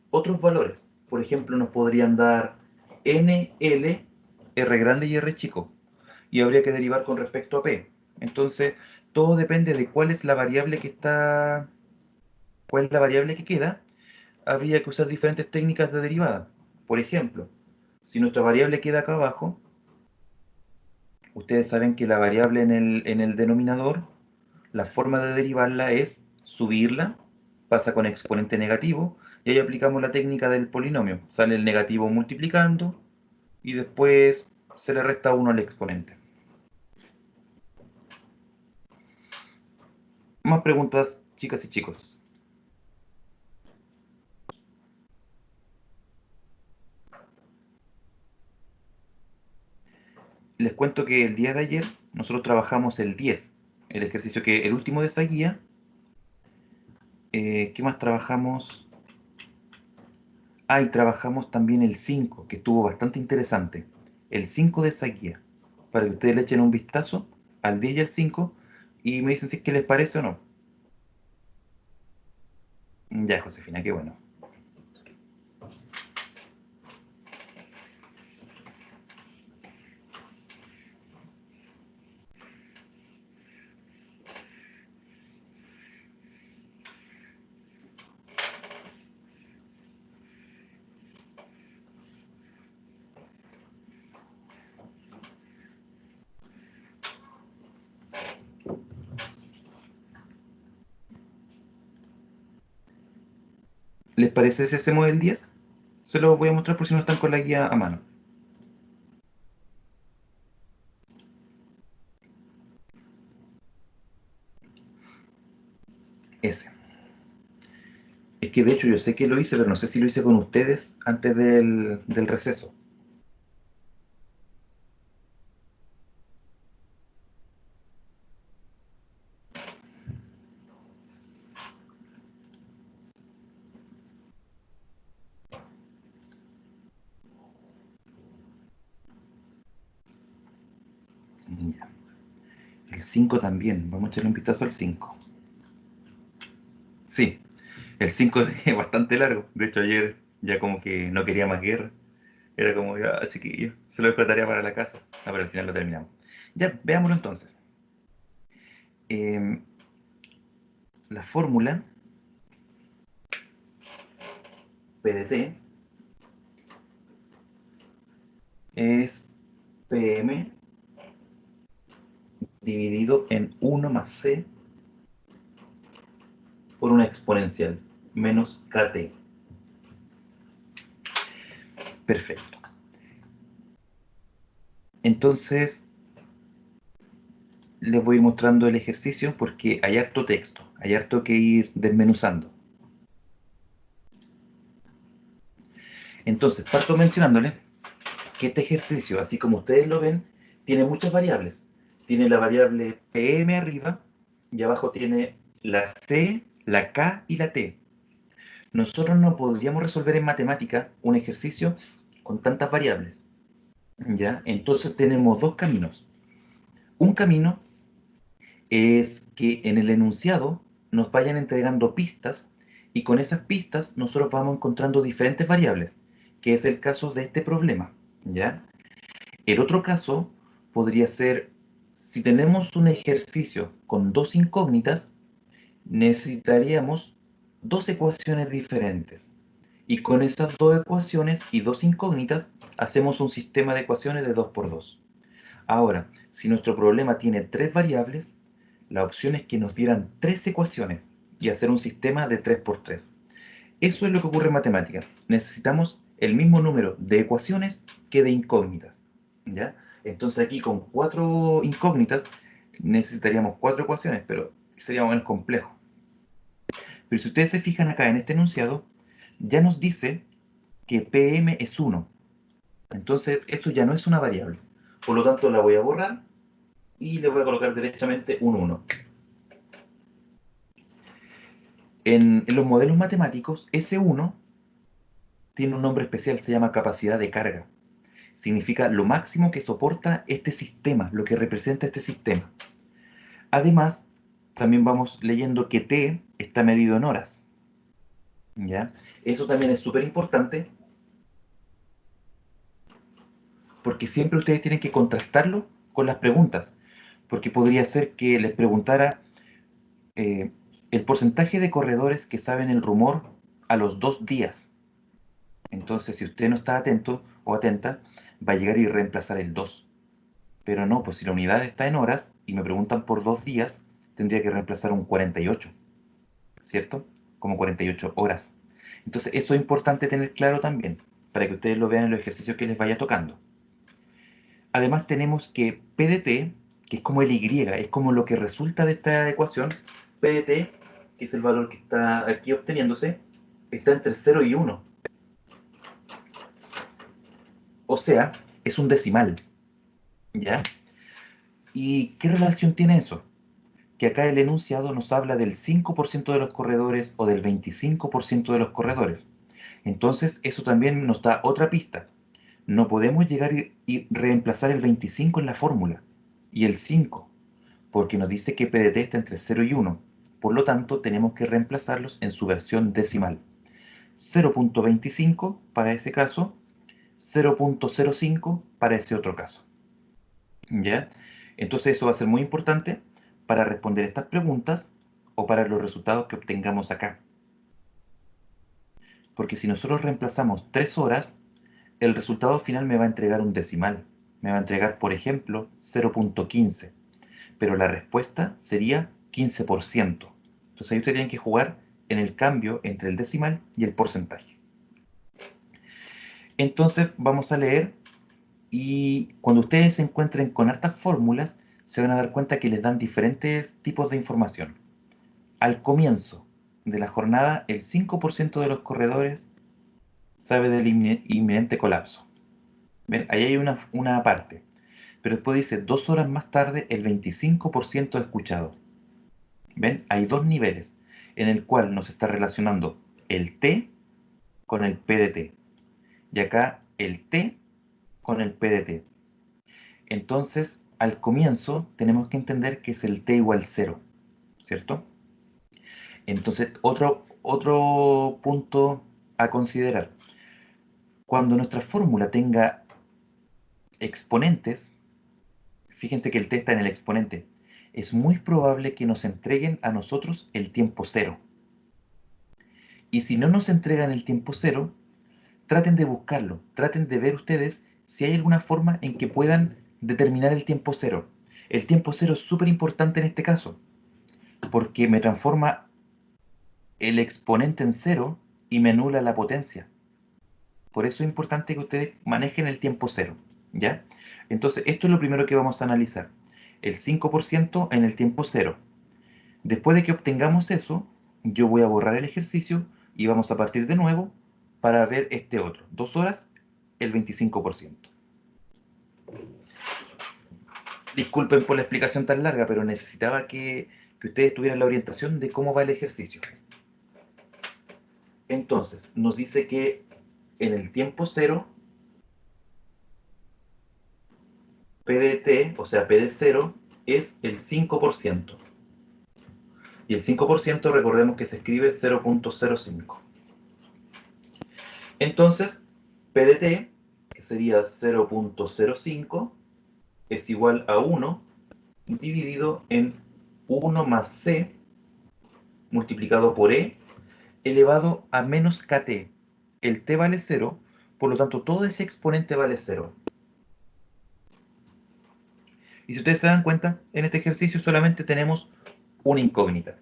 otros valores. Por ejemplo, nos podrían dar n, l, r grande y r chico. Y habría que derivar con respecto a p. Entonces, todo depende de cuál es la variable que queda. Habría que usar diferentes técnicas de derivada. Por ejemplo, si nuestra variable queda acá abajo, ustedes saben que la variable en el denominador, la forma de derivarla es subirla, pasa con exponente negativo, y ahí aplicamos la técnica del polinomio. Sale el negativo multiplicando, y después se le resta 1 al exponente. Más preguntas, chicas y chicos. Les cuento que el día de ayer nosotros trabajamos el 10, el ejercicio el último de esa guía. ¿Qué más trabajamos? Ah, y trabajamos también el 5, que estuvo bastante interesante. El 5 de esa guía, para que ustedes le echen un vistazo al 10 y al 5 y me dicen si es que les parece o no. Ya, Josefina, qué bueno. ¿Les parece si hacemos el 10? Se lo voy a mostrar por si no están con la guía a mano. Ese. Es que de hecho yo sé que lo hice, pero no sé si lo hice con ustedes antes del receso. Ya. El 5 también. Vamos a echarle un vistazo al 5. Sí, el 5 es bastante largo. De hecho, ayer ya como que no quería más guerra. Era como, ya, chiquillo, se lo dejo de tarea para la casa. No, pero al final lo terminamos. Ya, veámoslo entonces. Em, la fórmula PDT es PM dividido en 1 más C por una exponencial, menos KT. Perfecto. Entonces, les voy a ir mostrando el ejercicio porque hay harto texto, hay harto que ir desmenuzando. Entonces, parto mencionándoles que este ejercicio, así como ustedes lo ven, tiene muchas variables. Tiene la variable PM arriba y abajo tiene la C, la K y la T. Nosotros no podríamos resolver en matemática un ejercicio con tantas variables, ¿ya? Entonces tenemos dos caminos. Un camino es que en el enunciado nos vayan entregando pistas y con esas pistas nosotros vamos encontrando diferentes variables, que es el caso de este problema, ¿ya? El otro caso podría ser, si tenemos un ejercicio con dos incógnitas, necesitaríamos dos ecuaciones diferentes. Y con esas dos ecuaciones y dos incógnitas, hacemos un sistema de ecuaciones de 2 por 2. Ahora, si nuestro problema tiene tres variables, la opción es que nos dieran tres ecuaciones y hacer un sistema de 3 por 3. Eso es lo que ocurre en matemáticas. Necesitamos el mismo número de ecuaciones que de incógnitas, ¿ya? Entonces aquí con cuatro incógnitas necesitaríamos cuatro ecuaciones, pero sería menos complejo. Pero si ustedes se fijan acá en este enunciado, ya nos dice que PM es 1. Entonces eso ya no es una variable. Por lo tanto la voy a borrar y le voy a colocar derechamente un 1. En los modelos matemáticos, ese 1 tiene un nombre especial, se llama capacidad de carga. Significa lo máximo que soporta este sistema, lo que representa este sistema. Además, también vamos leyendo que T está medido en horas, ¿ya? Eso también es súper importante porque siempre ustedes tienen que contrastarlo con las preguntas, porque podría ser que les preguntara eh, el porcentaje de corredores que saben el rumor a los 2 días. Entonces, si usted no está atento o atenta, va a llegar y reemplazar el 2. Pero no, pues si la unidad está en horas y me preguntan por 2 días, tendría que reemplazar un 48, ¿cierto? Como 48 horas. Entonces, eso es importante tener claro también, para que ustedes lo vean en los ejercicios que les vaya tocando. Además, tenemos que PDT, que es como el Y, es como lo que resulta de esta ecuación, PDT, que es el valor que está aquí obteniéndose, está entre 0 y 1. O sea, es un decimal, ¿ya? ¿Y qué relación tiene eso? Que acá el enunciado nos habla del 5% de los corredores o del 25% de los corredores. Entonces, eso también nos da otra pista. No podemos llegar y reemplazar el 25 en la fórmula y el 5, porque nos dice que PDT está entre 0 y 1. Por lo tanto, tenemos que reemplazarlos en su versión decimal. 0.25 para ese caso, 0.05 para ese otro caso. ¿Ya? Entonces eso va a ser muy importante para responder estas preguntas o para los resultados que obtengamos acá. Porque si nosotros reemplazamos 3 horas, el resultado final me va a entregar un decimal. Me va a entregar, por ejemplo, 0.15. Pero la respuesta sería 15%. Entonces ahí ustedes tienen que jugar en el cambio entre el decimal y el porcentaje. Entonces vamos a leer, y cuando ustedes se encuentren con hartas fórmulas, se van a dar cuenta que les dan diferentes tipos de información. Al comienzo de la jornada, el 5% de los corredores sabe del inminente colapso. ¿Ven? Ahí hay una parte. Pero después dice, 2 horas más tarde, el 25% escuchado. ¿Ven? Hay dos niveles en el cual nos está relacionando el T con el P de T. Y acá el T con el P de T. Entonces, al comienzo, tenemos que entender que es el T igual 0, ¿cierto? Entonces, otro punto a considerar. Cuando nuestra fórmula tenga exponentes, fíjense que el T está en el exponente, es muy probable que nos entreguen a nosotros el tiempo cero. Y si no nos entregan el tiempo cero, traten de buscarlo, traten de ver ustedes si hay alguna forma en que puedan determinar el tiempo cero. El tiempo cero es súper importante en este caso, porque me transforma el exponente en cero y me anula la potencia. Por eso es importante que ustedes manejen el tiempo cero, ¿ya? Entonces, esto es lo primero que vamos a analizar. El 5% en el tiempo cero. Después de que obtengamos eso, yo voy a borrar el ejercicio y vamos a partir de nuevo para ver este otro. 2 horas, el 25%. Disculpen por la explicación tan larga, pero necesitaba que ustedes tuvieran la orientación de cómo va el ejercicio. Entonces, nos dice que en el tiempo cero, P de T, o sea, P de 0, es el 5%. Y el 5% recordemos que se escribe 0.05. Entonces, P de T, que sería 0.05, es igual a 1 dividido en 1 más C multiplicado por E elevado a menos KT. El T vale 0, por lo tanto todo ese exponente vale 0. Y si ustedes se dan cuenta, en este ejercicio solamente tenemos una incógnita.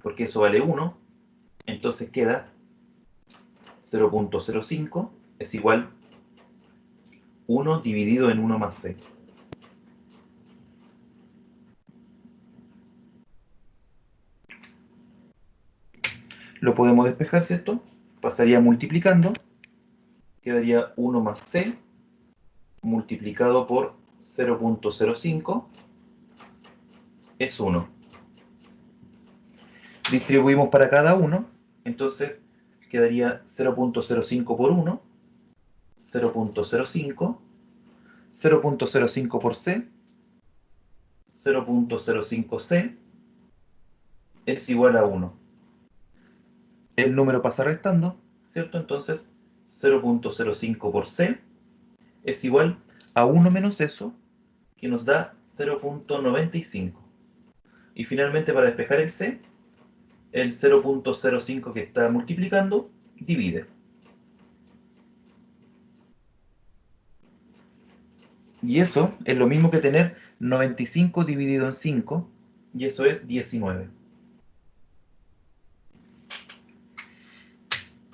Porque eso vale 1, entonces queda 0.05 es igual 1 dividido en 1 más C. Lo podemos despejar, ¿cierto? Pasaría multiplicando, quedaría 1 más C multiplicado por 0.05 es 1. Distribuimos para cada uno, entonces quedaría 0.05 por 1, 0.05, 0.05 por C, 0.05C es igual a 1. El número pasa restando, ¿cierto? Entonces 0.05 por C es igual a 1 menos eso, que nos da 0.95. Y finalmente, para despejar el C, el 0.05 que está multiplicando divide. Y eso es lo mismo que tener 95 dividido en 5, y eso es 19.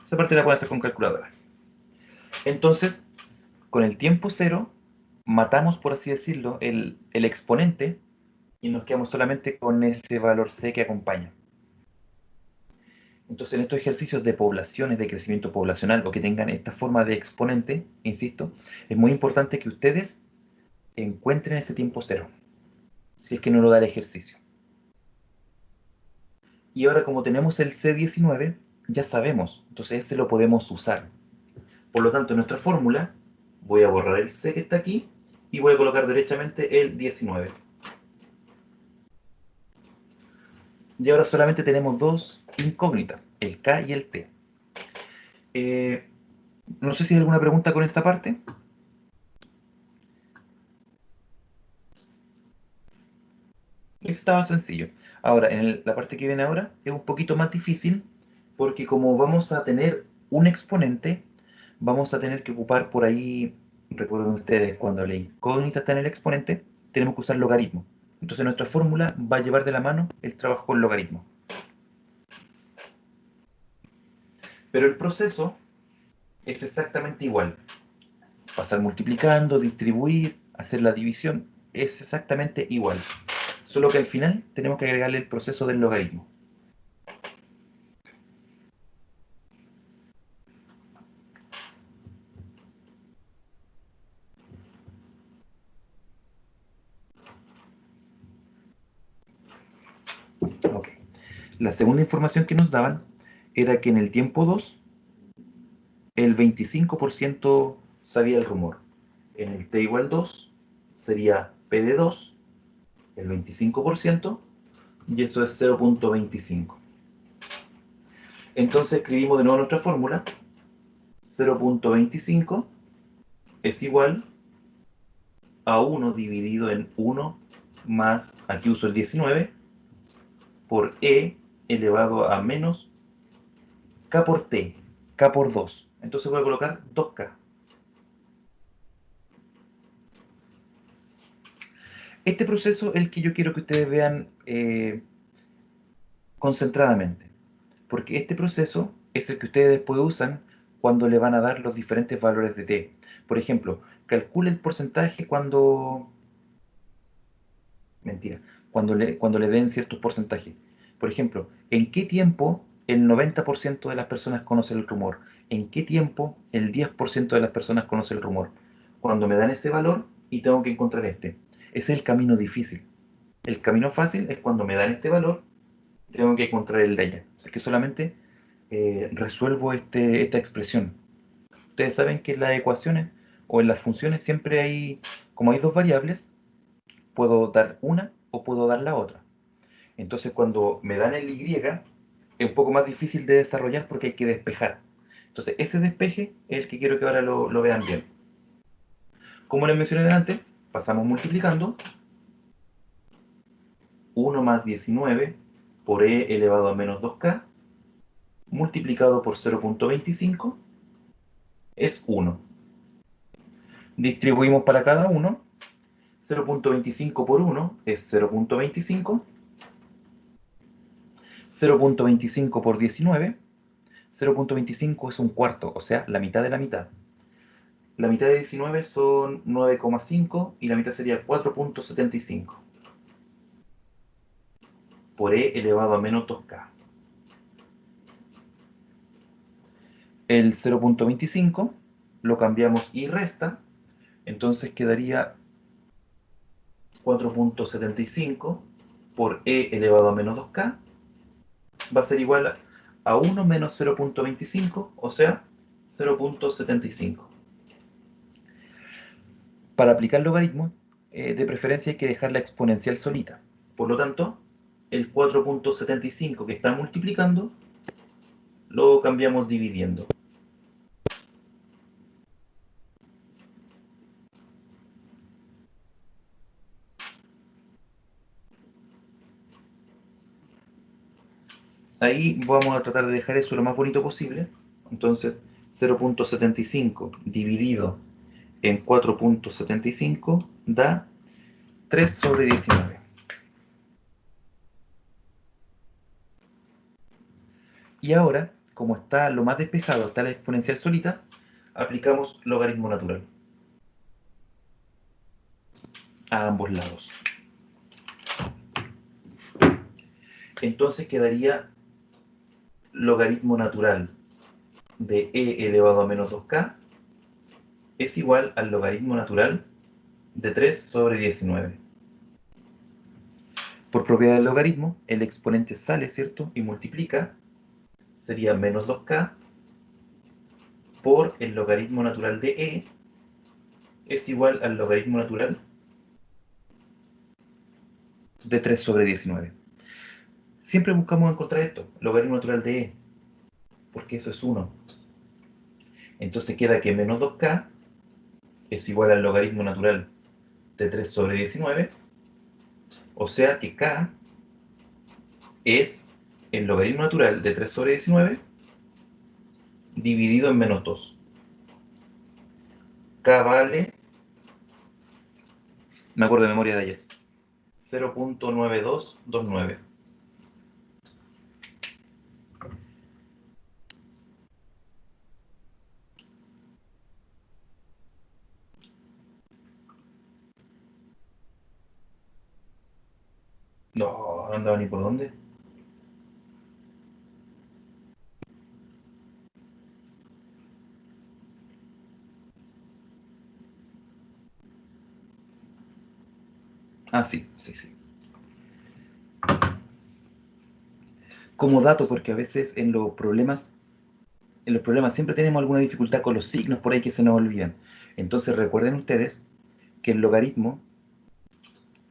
Esa parte la pueden hacer con calculadora. Entonces, con el tiempo cero, matamos, por así decirlo, el exponente y nos quedamos solamente con ese valor C que acompaña. Entonces, en estos ejercicios de poblaciones, de crecimiento poblacional, o que tengan esta forma de exponente, insisto, es muy importante que ustedes encuentren ese tiempo cero, si es que no lo da el ejercicio. Y ahora, como tenemos el C19, ya sabemos, entonces ese lo podemos usar. Por lo tanto, en nuestra fórmula, voy a borrar el C que está aquí, y voy a colocar derechamente el 19. Y ahora solamente tenemos dos incógnitas, el K y el T. No sé si hay alguna pregunta con esta parte. Eso estaba sencillo. Ahora, en la parte que viene ahora es un poquito más difícil, porque como vamos a tener un exponente, vamos a tener que ocupar por ahí, recuerden ustedes, cuando la incógnita está en el exponente, tenemos que usar logaritmo. Entonces nuestra fórmula va a llevar de la mano el trabajo con logaritmo. Pero el proceso es exactamente igual. Pasar multiplicando, distribuir, hacer la división, es exactamente igual. Solo que al final tenemos que agregarle el proceso del logaritmo. Ok. La segunda información que nos daban era que en el tiempo 2 el 25% sabía el rumor. En el t igual 2 sería p de 2, el 25%, y eso es 0.25. Entonces escribimos de nuevo nuestra fórmula. 0.25 es igual a 1 dividido en 1 más, aquí uso el 19, por e elevado a menos k por t, k por 2. Entonces voy a colocar 2k. Este proceso es el que yo quiero que ustedes vean concentradamente, porque este proceso es el que ustedes después usan cuando le van a dar los diferentes valores de t. Por ejemplo, calcule el porcentaje cuando... Mentira, cuando le den ciertos porcentajes. Por ejemplo, ¿en qué tiempo el 90% de las personas conocen el rumor? ¿En qué tiempo el 10% de las personas conocen el rumor? Cuando me dan ese valor y tengo que encontrar este. Ese es el camino difícil. El camino fácil es cuando me dan este valor, tengo que encontrar el de allá. Porque solamente resuelvo esta expresión. Ustedes saben que en las ecuaciones o en las funciones siempre hay, como hay dos variables, puedo dar una o puedo dar la otra. Entonces cuando me dan el Y, es un poco más difícil de desarrollar porque hay que despejar. Entonces ese despeje es el que quiero que ahora lo vean bien. Como les mencioné delante, pasamos multiplicando 1 más 19 por e elevado a menos 2k multiplicado por 0.25 es 1. Distribuimos para cada uno. 0.25 por 1 es 0.25. 0.25 por 19. 0.25 es un cuarto, o sea, la mitad de la mitad. La mitad de 19 son 9,5 y la mitad sería 4.75 por e elevado a menos 2k. El 0.25 lo cambiamos y resta, entonces quedaría 4.75 por e elevado a menos 2k va a ser igual a 1 menos 0.25, o sea, 0.75. Para aplicar logaritmos, de preferencia hay que dejar la exponencial solita. Por lo tanto, el 4.75 que está multiplicando, lo cambiamos dividiendo. Ahí vamos a tratar de dejar eso lo más bonito posible. Entonces, 0.75 dividido en 4.75 da 3 sobre 19. Y ahora, como está lo más despejado, está la exponencial solita, aplicamos logaritmo natural a ambos lados. Entonces quedaría logaritmo natural de e elevado a menos 2k es igual al logaritmo natural de 3 sobre 19. Por propiedad del logaritmo, el exponente sale, ¿cierto? Y multiplica, sería menos 2k por el logaritmo natural de e es igual al logaritmo natural de 3 sobre 19. Siempre buscamos encontrar esto, logaritmo natural de e, porque eso es 1. Entonces queda que menos 2k es igual al logaritmo natural de 3 sobre 19, o sea que k es el logaritmo natural de 3 sobre 19 dividido en menos 2. K vale, me acuerdo de memoria de ayer, 0.9229. No, no andaba ni por dónde. Ah, sí, sí, sí. Como dato, porque a veces en los problemas siempre tenemos alguna dificultad con los signos por ahí que se nos olvidan. Entonces recuerden ustedes que el logaritmo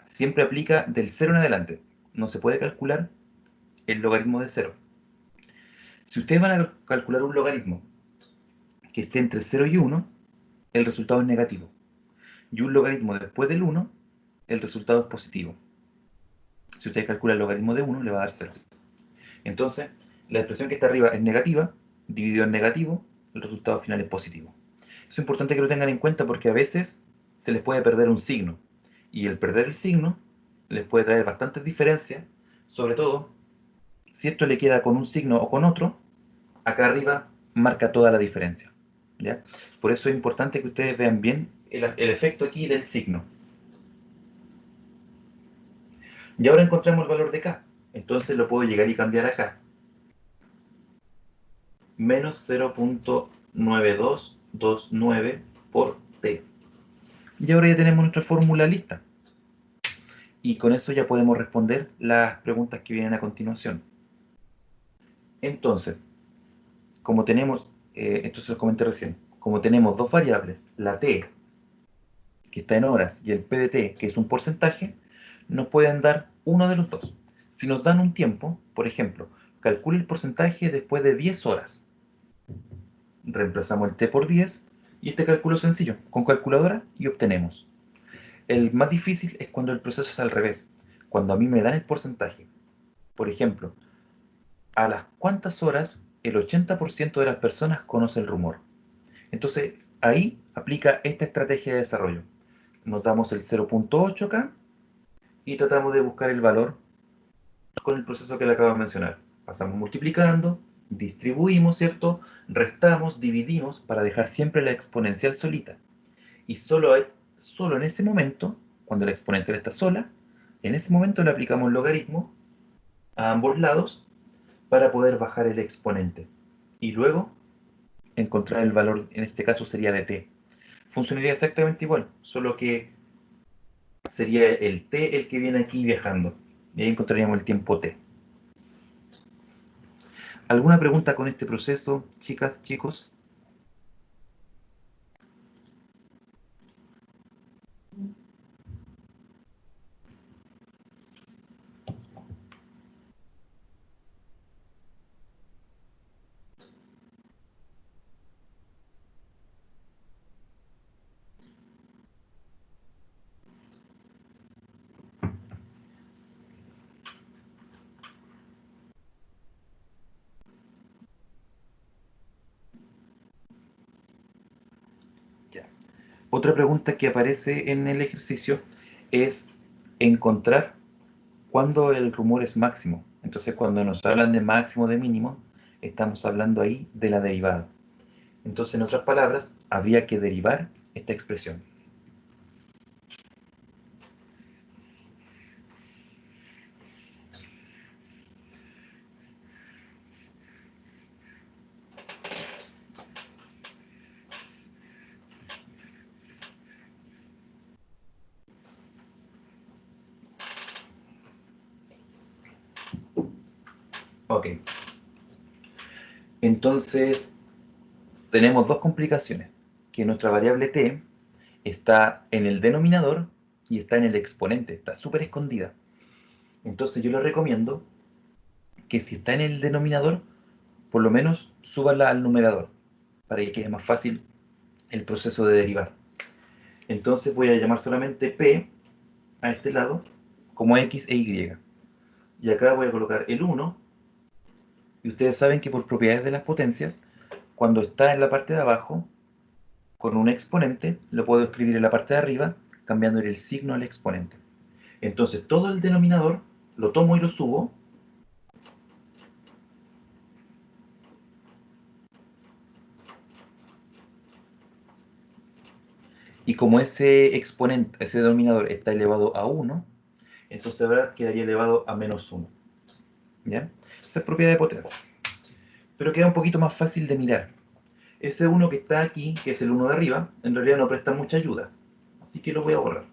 siempre aplica del cero en adelante. No se puede calcular el logaritmo de cero. Si ustedes van a calcular un logaritmo que esté entre 0 y 1, el resultado es negativo. Y un logaritmo después del 1, el resultado es positivo. Si usted calcula el logaritmo de 1, le va a dar 0. Entonces, la expresión que está arriba es negativa, dividido en negativo, el resultado final es positivo. Es importante que lo tengan en cuenta porque a veces se les puede perder un signo. Y el perder el signo les puede traer bastantes diferencias, sobre todo si esto le queda con un signo o con otro, acá arriba marca toda la diferencia. ¿Ya? Por eso es importante que ustedes vean bien el efecto aquí del signo. Y ahora encontramos el valor de k. Entonces lo puedo llegar y cambiar acá. Menos 0.9229 por t. Y ahora ya tenemos nuestra fórmula lista. Y con eso ya podemos responder las preguntas que vienen a continuación. Entonces, como tenemos, esto se lo comenté recién, como tenemos dos variables, la t, que está en horas, y el p de t, que es un porcentaje, nos pueden dar uno de los dos. Si nos dan un tiempo, por ejemplo, calcule el porcentaje después de 10 horas. Reemplazamos el t por 10 y este cálculo es sencillo, con calculadora y obtenemos. El más difícil es cuando el proceso es al revés, cuando a mí me dan el porcentaje. Por ejemplo, a las cuántas horas el 80% de las personas conoce el rumor. Entonces, ahí aplica esta estrategia de desarrollo. Nos damos el 0.8 acá y tratamos de buscar el valor con el proceso que le acabo de mencionar. Pasamos multiplicando, distribuimos, ¿cierto? Restamos, dividimos para dejar siempre la exponencial solita. Y solo en ese momento, cuando la exponencial está sola, en ese momento le aplicamos logaritmo a ambos lados para poder bajar el exponente. Y luego encontrar el valor, en este caso sería de t. Funcionaría exactamente igual, solo que sería el t el que viene aquí viajando. Y ahí encontraríamos el tiempo t. ¿Alguna pregunta con este proceso, chicas, chicos? Ya. Otra pregunta que aparece en el ejercicio es encontrar cuándo el rumor es máximo. Entonces, cuando nos hablan de máximo o de mínimo, estamos hablando ahí de la derivada. Entonces, en otras palabras, habría que derivar esta expresión. Ok. Entonces, tenemos dos complicaciones. Que nuestra variable t está en el denominador y está en el exponente. Está súper escondida. Entonces, yo les recomiendo que si está en el denominador, por lo menos súbala al numerador, para que quede más fácil el proceso de derivar. Entonces voy a llamar solamente P a este lado como X e Y. Y acá voy a colocar el 1, y ustedes saben que por propiedades de las potencias, cuando está en la parte de abajo, con un exponente, lo puedo escribir en la parte de arriba, cambiando el signo al exponente. Entonces todo el denominador lo tomo y lo subo, y como ese exponente, ese denominador está elevado a 1, Entonces ahora quedaría elevado a menos 1. ¿Ya? Esa es propiedad de potencia. Pero queda un poquito más fácil de mirar. Ese 1 que está aquí, que es el 1 de arriba, en realidad no presta mucha ayuda. Así que lo voy a borrar.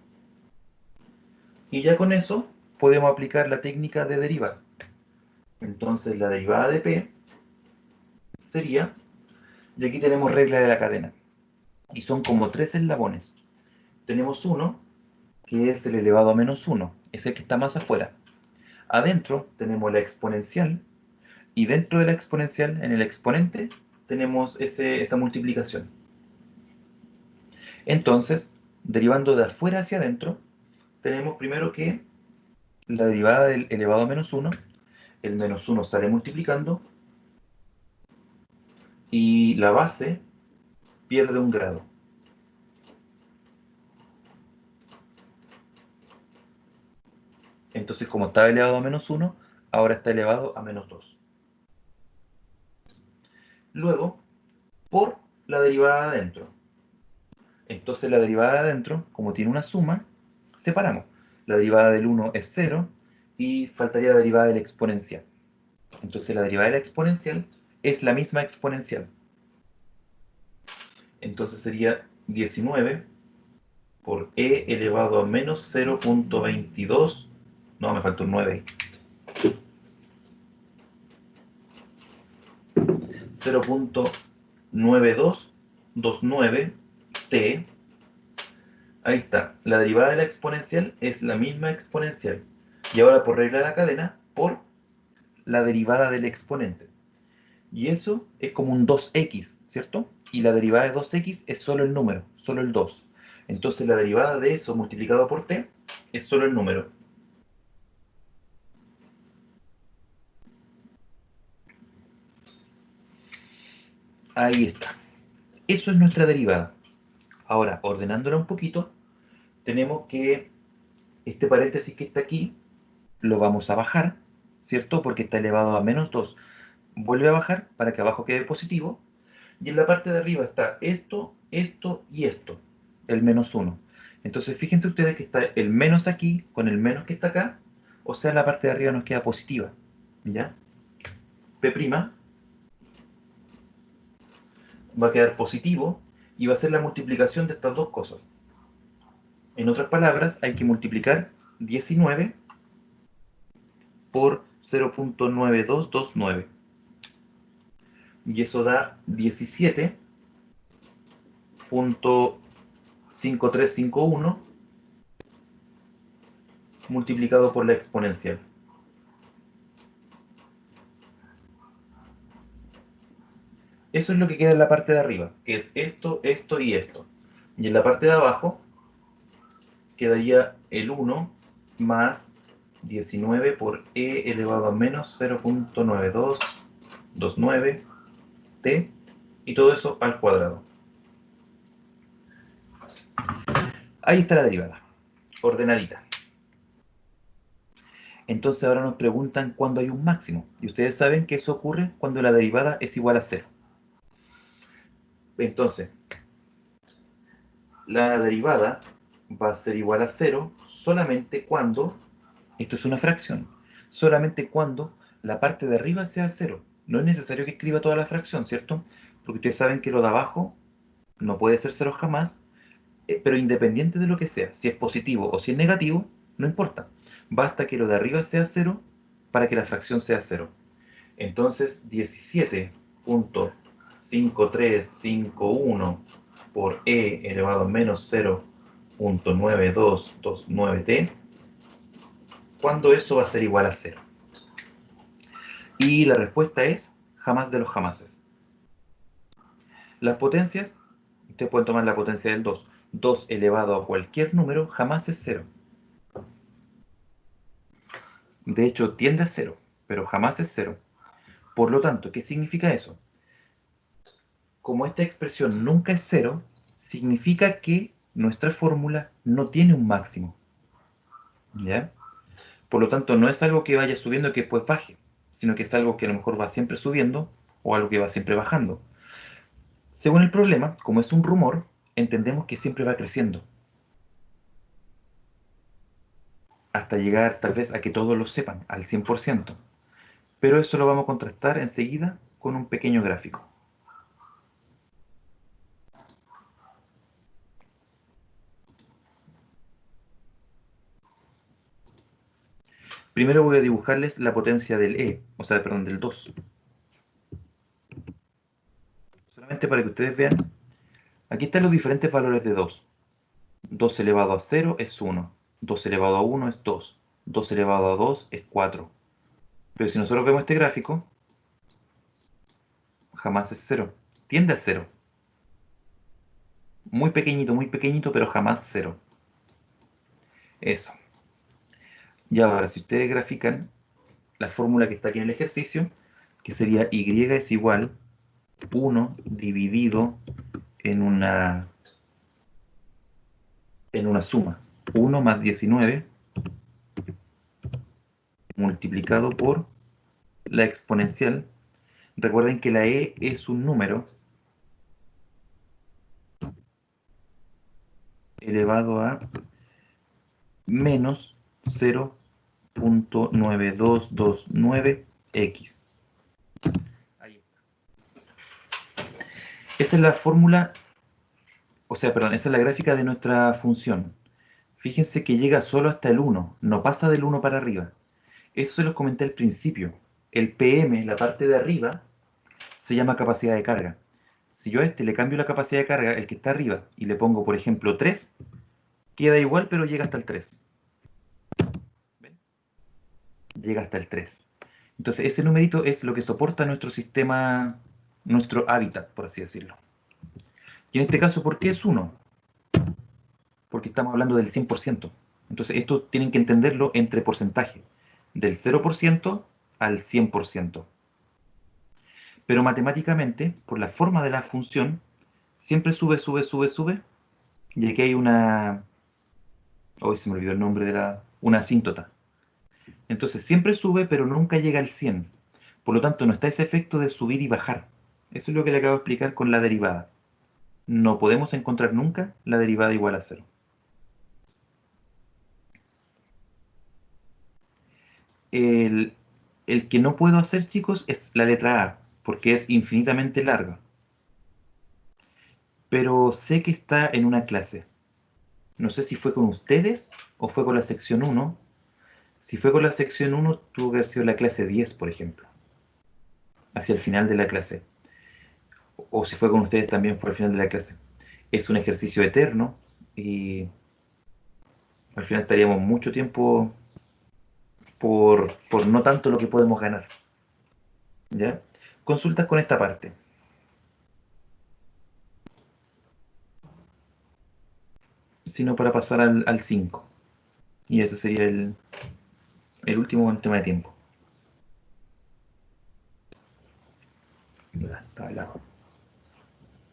Y ya con eso podemos aplicar la técnica de derivar. Entonces la derivada de P sería, y aquí tenemos regla de la cadena, y son como 3 eslabones. Tenemos uno, que es el elevado a menos 1, es el que está más afuera. Adentro tenemos la exponencial, y dentro de la exponencial, en el exponente, tenemos esa multiplicación. Entonces, derivando de afuera hacia adentro, tenemos primero que la derivada del elevado a menos 1, el menos 1 sale multiplicando, y la base pierde un grado. Entonces, como estaba elevado a menos 1, ahora está elevado a menos 2. Luego, por la derivada de adentro. Entonces la derivada de adentro, como tiene una suma, separamos. La derivada del 1 es 0 y faltaría la derivada del exponencial. Entonces la derivada de la exponencial es la misma exponencial. Entonces sería 19 por e elevado a menos 0.22. No, me faltó un 9 ahí. 0.9229t. Ahí está. La derivada de la exponencial es la misma exponencial. Y ahora por regla de la cadena, por la derivada del exponente. Y eso es como un 2x, ¿cierto? Y la derivada de 2x es solo el número, solo el 2. Entonces la derivada de eso multiplicado por t es solo el número. Ahí está. Eso es nuestra derivada. Ahora, ordenándola un poquito, tenemos que este paréntesis que está aquí lo vamos a bajar, ¿cierto? Porque está elevado a menos 2. Vuelve a bajar para que abajo quede positivo. Y en la parte de arriba está esto, esto y esto, el menos 1. Entonces fíjense ustedes que está el menos aquí con el menos que está acá, o sea, la parte de arriba nos queda positiva, ¿ya? P' va a quedar positivo y va a ser la multiplicación de estas dos cosas. En otras palabras, hay que multiplicar 19 por 0.9229. Y eso da 17.5351 multiplicado por la exponencial. Eso es lo que queda en la parte de arriba, que es esto, esto y esto. Y en la parte de abajo quedaría el 1 más 19 por e elevado a menos 0.9229t, y todo eso al cuadrado. Ahí está la derivada, ordenadita. Entonces ahora nos preguntan cuándo hay un máximo. Y ustedes saben que eso ocurre cuando la derivada es igual a 0. Entonces, la derivada va a ser igual a 0 solamente cuando, esto es una fracción, solamente cuando la parte de arriba sea 0. No es necesario que escriba toda la fracción, ¿cierto? Porque ustedes saben que lo de abajo no puede ser 0 jamás, pero independiente de lo que sea, si es positivo o si es negativo, no importa. Basta que lo de arriba sea 0 para que la fracción sea 0. Entonces, 17.5351 por e elevado a menos 0.9229t, ¿cuándo eso va a ser igual a 0? Y la respuesta es jamás de los jamases. Las potencias, ustedes pueden tomar la potencia del 2. 2 elevado a cualquier número jamás es 0. De hecho, tiende a 0, pero jamás es 0. Por lo tanto, ¿qué significa eso? Como esta expresión nunca es 0, significa que nuestra fórmula no tiene un máximo, ¿ya? Por lo tanto, no es algo que vaya subiendo y que después baje, sino que es algo que a lo mejor va siempre subiendo o algo que va siempre bajando. Según el problema, como es un rumor, entendemos que siempre va creciendo hasta llegar tal vez a que todos lo sepan, al 100%. Pero eso lo vamos a contrastar enseguida con un pequeño gráfico. Primero voy a dibujarles la potencia del E, o sea, perdón, del 2. Solamente para que ustedes vean, aquí están los diferentes valores de 2. 2 elevado a 0 es 1, 2 elevado a 1 es 2, 2 elevado a 2 es 4. Pero si nosotros vemos este gráfico, jamás es 0, tiende a 0. Muy pequeñito, pero jamás 0. Eso. Y ahora, si ustedes grafican la fórmula que está aquí en el ejercicio, que sería y es igual 1 dividido en una suma. 1 más 19 multiplicado por la exponencial. Recuerden que la e es un número elevado a menos 0.9229x. Ahí está. Esa es la fórmula, o sea, perdón, esa es la gráfica de nuestra función. Fíjense que llega solo hasta el 1, no pasa del 1 para arriba. Eso se los comenté al principio. El PM, la parte de arriba, se llama capacidad de carga. Si yo a este le cambio la capacidad de carga, el que está arriba, y le pongo, por ejemplo, 3, queda igual, pero llega hasta el 3. ¿Ven? Llega hasta el 3. Entonces, ese numerito es lo que soporta nuestro sistema, nuestro hábitat, por así decirlo. Y en este caso, ¿por qué es 1? Porque estamos hablando del 100%. Entonces, esto tienen que entenderlo entre porcentaje, del 0% al 100%. Pero matemáticamente, por la forma de la función, siempre sube, y aquí hay una... Hoy se me olvidó el nombre de una asíntota. Entonces siempre sube, pero nunca llega al 100. Por lo tanto, no está ese efecto de subir y bajar. Eso es lo que le acabo de explicar con la derivada. No podemos encontrar nunca la derivada igual a 0. El que no puedo hacer, chicos, es la letra A, porque es infinitamente larga. Pero sé que está en una clase. No sé si fue con ustedes o fue con la sección 1. Si fue con la sección 1, tuvo que haber sido la clase 10, por ejemplo. Hacia el final de la clase. O si fue con ustedes también fue al final de la clase. Es un ejercicio eterno y al final estaríamos mucho tiempo por no tanto lo que podemos ganar. ¿Ya? Consultas con esta parte. Sino para pasar al 5. Y ese sería el último tema de tiempo. Está al lado.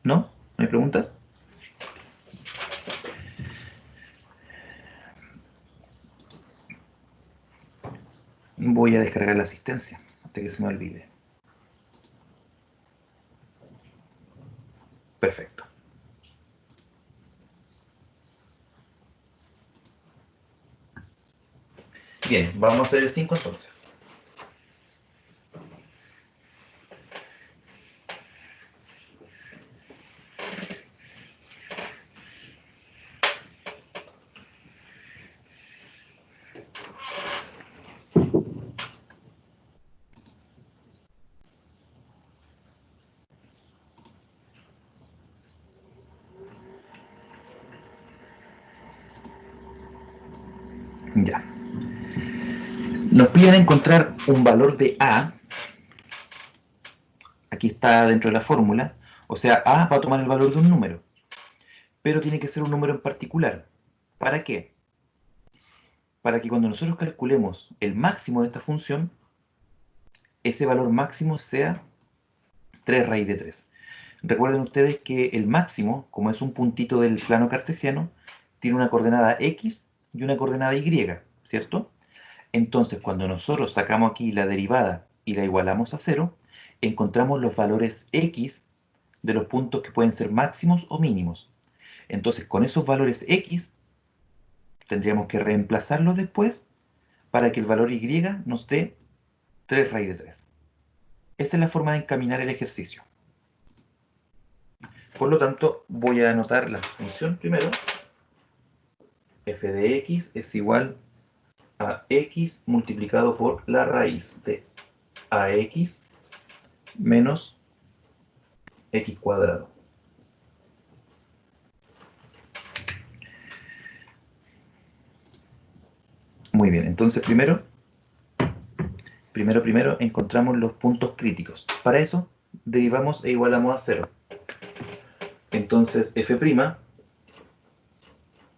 ¿No? ¿No hay preguntas? Voy a descargar la asistencia antes que se me olvide. Perfecto. Bien, vamos a hacer el 5 entonces. Ya. Nos piden encontrar un valor de A. Aquí está dentro de la fórmula. O sea, A va a tomar el valor de un número. Pero tiene que ser un número en particular. ¿Para qué? Para que cuando nosotros calculemos el máximo de esta función, ese valor máximo sea 3 raíz de 3. Recuerden ustedes que el máximo, como es un puntito del plano cartesiano, tiene una coordenada X y una coordenada Y, ¿cierto? Entonces, cuando nosotros sacamos aquí la derivada y la igualamos a 0, encontramos los valores X de los puntos que pueden ser máximos o mínimos. Entonces, con esos valores X, tendríamos que reemplazarlos después para que el valor y nos dé 3 raíz de 3. Esa es la forma de encaminar el ejercicio. Por lo tanto, voy a anotar la función primero. F de x es igual a x multiplicado por la raíz de ax menos x cuadrado. Muy bien, entonces primero encontramos los puntos críticos. Para eso, derivamos e igualamos a 0. Entonces, f'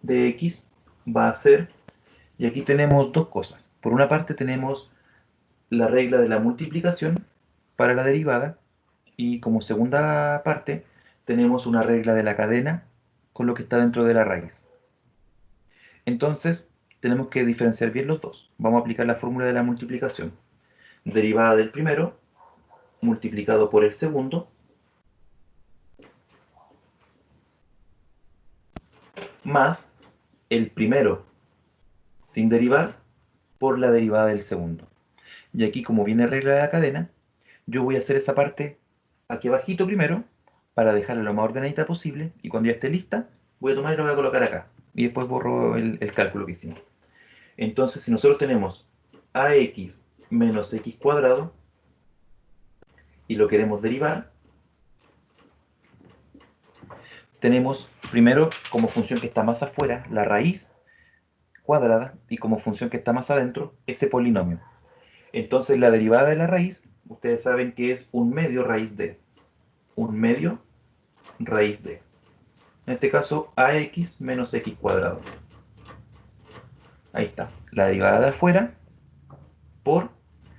de x va a ser, y aquí tenemos dos cosas. Por una parte tenemos la regla de la multiplicación para la derivada, y como segunda parte tenemos una regla de la cadena con lo que está dentro de la raíz. Entonces, tenemos que diferenciar bien los dos. Vamos a aplicar la fórmula de la multiplicación. Derivada del primero multiplicado por el segundo más el primero sin derivar por la derivada del segundo. Y aquí, como viene regla de la cadena, yo voy a hacer esa parte aquí abajito primero para dejarla lo más ordenadita posible, y cuando ya esté lista voy a tomar y lo voy a colocar acá y después borro el cálculo que hicimos. Entonces, si nosotros tenemos ax menos x cuadrado y lo queremos derivar, tenemos primero como función que está más afuera la raíz cuadrada, y como función que está más adentro ese polinomio. Entonces la derivada de la raíz, ustedes saben que es un medio raíz de. Un medio raíz de. En este caso, ax menos x cuadrado. Ahí está. La derivada de afuera por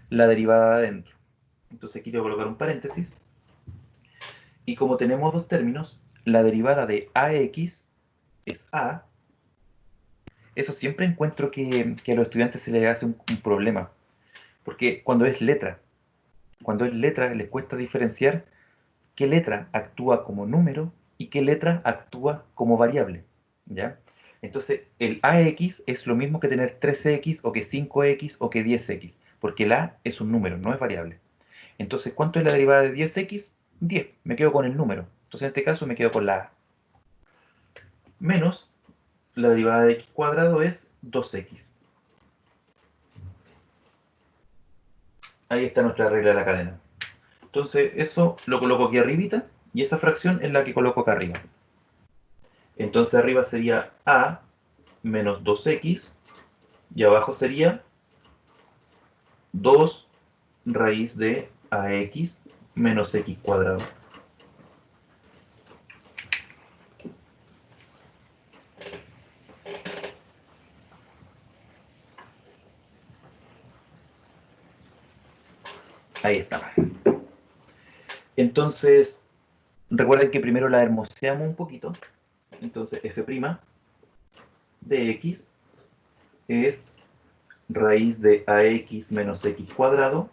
la derivada de adentro. Entonces aquí voy a colocar un paréntesis. Y como tenemos dos términos, la derivada de ax es a. Eso siempre encuentro que a los estudiantes se les hace un problema. Porque cuando es letra les cuesta diferenciar qué letra actúa como número y qué letra actúa como variable, ¿ya? Entonces, el ax es lo mismo que tener 3x o que 5x o que 10x, porque el a es un número, no es variable. Entonces, ¿cuánto es la derivada de 10x? 10, me quedo con el número. Entonces, en este caso me quedo con la a. Menos la derivada de x cuadrado es 2x. Ahí está nuestra regla de la cadena. Entonces, eso lo coloco aquí arribita, y esa fracción es la que coloco acá arriba. Entonces arriba sería a menos 2x, y abajo sería 2 raíz de ax menos x cuadrado. Ahí está. Entonces, recuerden que primero la hermoseamos un poquito. Entonces, f' de x es raíz de ax menos x cuadrado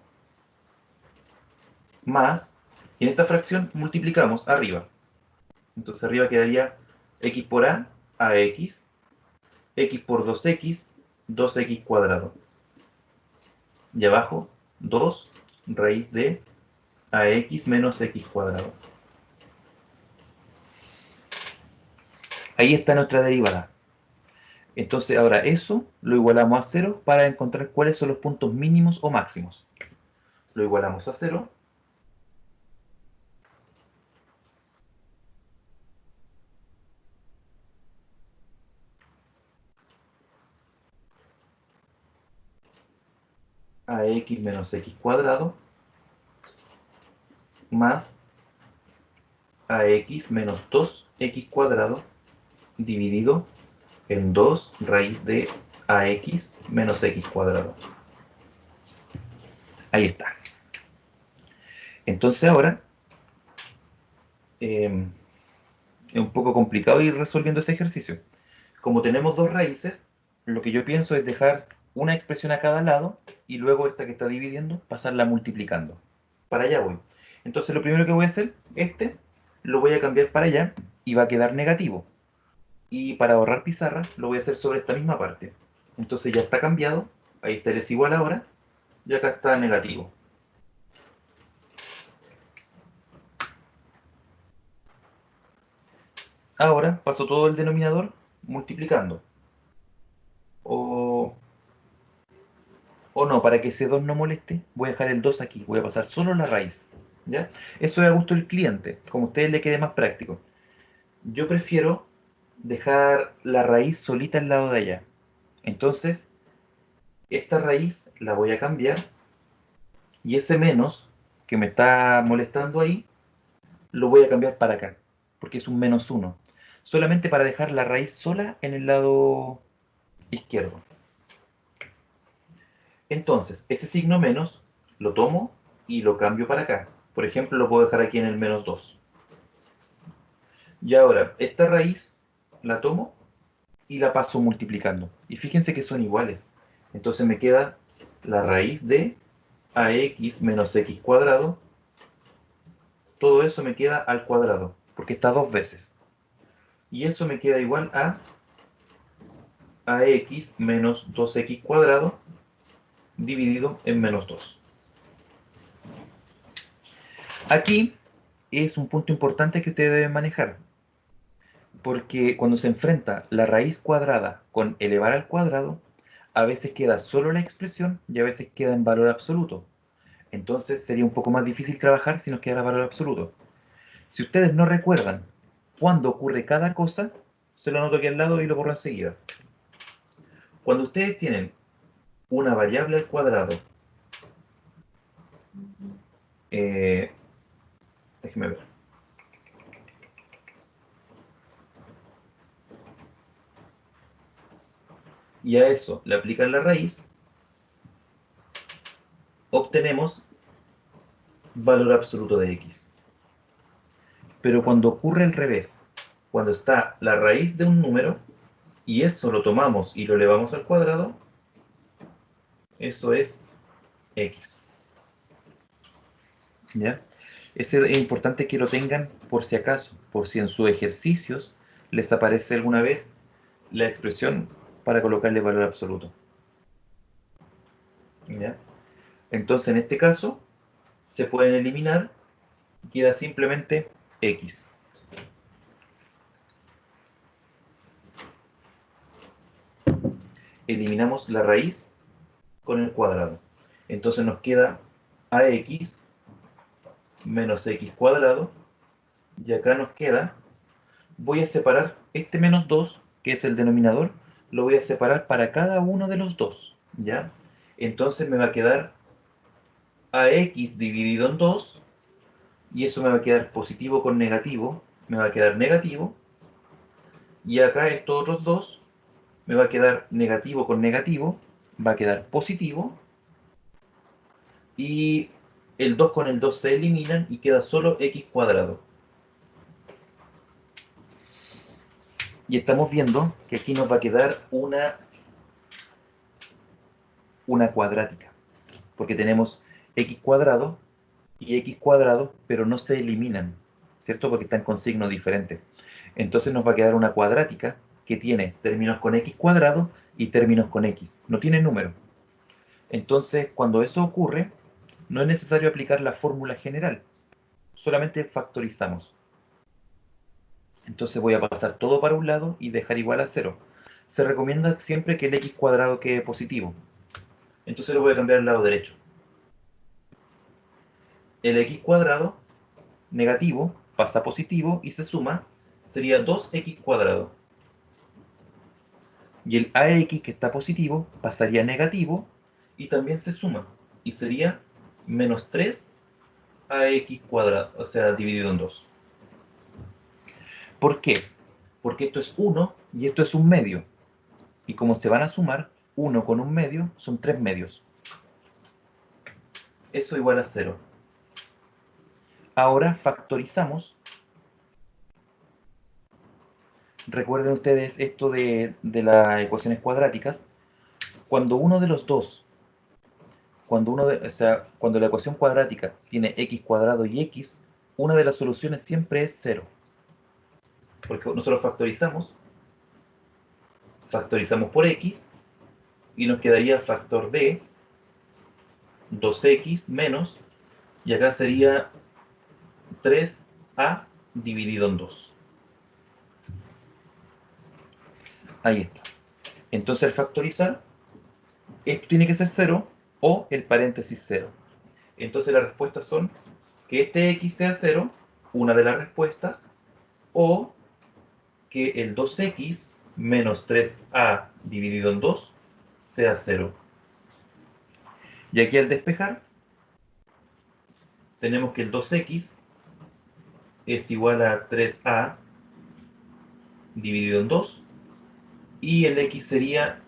más, y en esta fracción multiplicamos arriba. Entonces arriba quedaría x por a, ax, x por 2x, 2x cuadrado. Y abajo, 2 raíz de ax menos x cuadrado. Ahí está nuestra derivada. Entonces ahora eso lo igualamos a 0 para encontrar cuáles son los puntos mínimos o máximos. Lo igualamos a 0. Ax menos x cuadrado más ax menos 2x cuadrado dividido en 2 raíz de ax menos x cuadrado. Ahí está. Entonces ahora es un poco complicado ir resolviendo ese ejercicio. Como tenemos dos raíces, lo que yo pienso es dejar una expresión a cada lado y luego esta que está dividiendo pasarla multiplicando. Para allá voy. Entonces lo primero que voy a hacer, lo voy a cambiar para allá y va a quedar negativo. Y para ahorrar pizarra lo voy a hacer sobre esta misma parte. Entonces ya está cambiado Ahí está el es igual ahora, y acá está negativo. Ahora paso todo el denominador multiplicando. O no, para que ese 2 no moleste, voy a dejar el 2 aquí. Voy a pasar solo la raíz. ¿Ya? Eso es a gusto del cliente, como a ustedes le quede más práctico. Yo prefiero dejar la raíz solita al lado de allá. Entonces, esta raíz la voy a cambiar y ese menos que me está molestando ahí, lo voy a cambiar para acá, porque es un menos 1. Solamente para dejar la raíz sola en el lado izquierdo. Entonces, ese signo menos lo tomo y lo cambio para acá. Por ejemplo, lo puedo dejar aquí en el menos 2. Y ahora, esta raíz la tomo y la paso multiplicando. Y fíjense que son iguales. Entonces me queda la raíz de ax menos x cuadrado. Todo eso me queda al cuadrado, porque está dos veces. Y eso me queda igual a ax menos 2x cuadrado dividido en menos 2. Aquí es un punto importante que ustedes deben manejar, porque cuando se enfrenta la raíz cuadrada con elevar al cuadrado, a veces queda solo la expresión y a veces queda en valor absoluto. Entonces sería un poco más difícil trabajar si nos quedara valor absoluto. Si ustedes no recuerdan cuándo ocurre cada cosa, se lo anoto aquí al lado y lo borro enseguida. Cuando ustedes tienen una variable al cuadrado, déjenme ver. Y a eso le aplican la raíz, obtenemos valor absoluto de x. Pero cuando ocurre al revés, cuando está la raíz de un número, y eso lo tomamos y lo elevamos al cuadrado, eso es x. ¿Ya? Es importante que lo tengan por si acaso, por si en sus ejercicios les aparece alguna vez la expresión para colocarle valor absoluto. ¿Ya? Entonces en este caso se pueden eliminar y queda simplemente x. Eliminamos la raíz con el cuadrado. Entonces nos queda ax menos x cuadrado, y acá nos queda, voy a separar este menos 2, que es el denominador, lo voy a separar para cada uno de los dos, ¿ya? Entonces me va a quedar ax dividido en 2, y eso me va a quedar positivo con negativo, me va a quedar negativo, y acá estos otros dos, me va a quedar negativo con negativo, va a quedar positivo, y el 2 con el 2 se eliminan y queda solo x cuadrado. Y estamos viendo que aquí nos va a quedar una cuadrática, porque tenemos x cuadrado y x cuadrado, pero no se eliminan, ¿cierto? Porque están con signos diferentes. Entonces nos va a quedar una cuadrática que tiene términos con x cuadrado y términos con x, no tiene número. Entonces, cuando eso ocurre, no es necesario aplicar la fórmula general, solamente factorizamos. Entonces voy a pasar todo para un lado y dejar igual a 0. Se recomienda siempre que el x cuadrado quede positivo. Entonces lo voy a cambiar al lado derecho. El x cuadrado negativo pasa a positivo y se suma, sería 2x cuadrado. Y el ax que está positivo pasaría a negativo y también se suma. Y sería menos 3ax cuadrado, o sea, dividido en 2. ¿Por qué? Porque esto es 1 y esto es un medio. Y como se van a sumar, 1 con un medio son 3 medios. Eso igual a 0. Ahora factorizamos. Recuerden ustedes esto de las ecuaciones cuadráticas. Cuando uno de los dos, cuando la ecuación cuadrática tiene x cuadrado y x, una de las soluciones siempre es 0. Porque nosotros factorizamos por x, y nos quedaría factor de 2x menos, y acá sería 3a dividido en 2. Ahí está. Entonces al factorizar, esto tiene que ser 0 o el paréntesis 0. Entonces las respuestas son que este x sea 0, una de las respuestas, o que el 2x menos 3a dividido en 2 sea 0. Y aquí al despejar, tenemos que el 2x es igual a 3a dividido en 2, y el x sería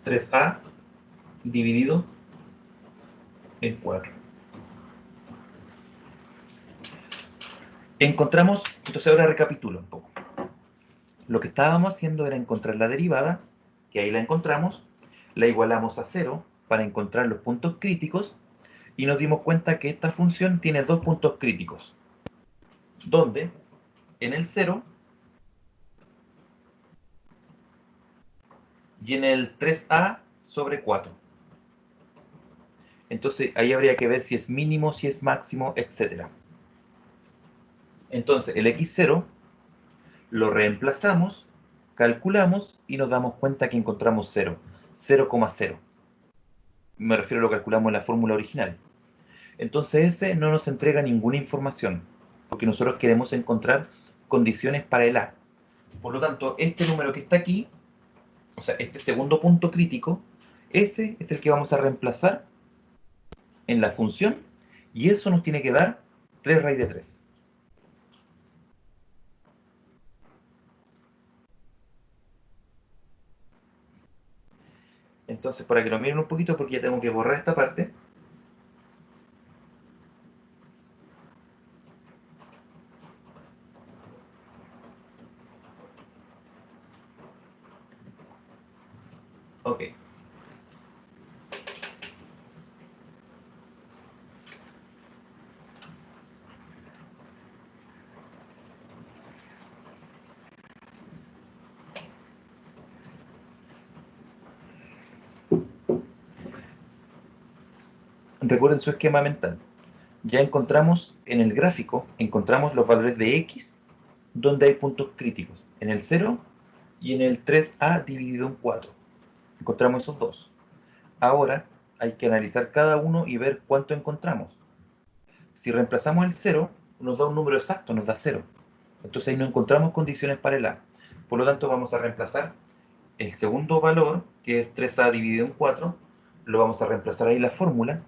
3a dividido en 4. Encontramos, entonces ahora recapitulo un poco. Lo que estábamos haciendo era encontrar la derivada, que ahí la encontramos, la igualamos a 0 para encontrar los puntos críticos, y nos dimos cuenta que esta función tiene dos puntos críticos, donde en el 0 y en el 3a sobre 4. Entonces ahí habría que ver si es mínimo, si es máximo, etc. Entonces el x0 lo reemplazamos, calculamos y nos damos cuenta que encontramos 0, 0,0. Me refiero a lo que calculamos en la fórmula original. Entonces ese no nos entrega ninguna información, porque nosotros queremos encontrar condiciones para el A. Por lo tanto, este número que está aquí, o sea, este segundo punto crítico, ese es el que vamos a reemplazar en la función, y eso nos tiene que dar 3 raíz de 3. Entonces, para que lo miren un poquito, porque ya tengo que borrar esta parte. Ok. Recuerden su esquema mental. Ya encontramos en el gráfico, encontramos los valores de x donde hay puntos críticos, en el 0 y en el 3a dividido en 4. Encontramos esos dos. Ahora hay que analizar cada uno y ver cuánto encontramos. Si reemplazamos el 0, nos da un número exacto, nos da 0. Entonces ahí no encontramos condiciones para el a. Por lo tanto, vamos a reemplazar el segundo valor, que es 3a dividido en 4, lo vamos a reemplazar ahí en la fórmula,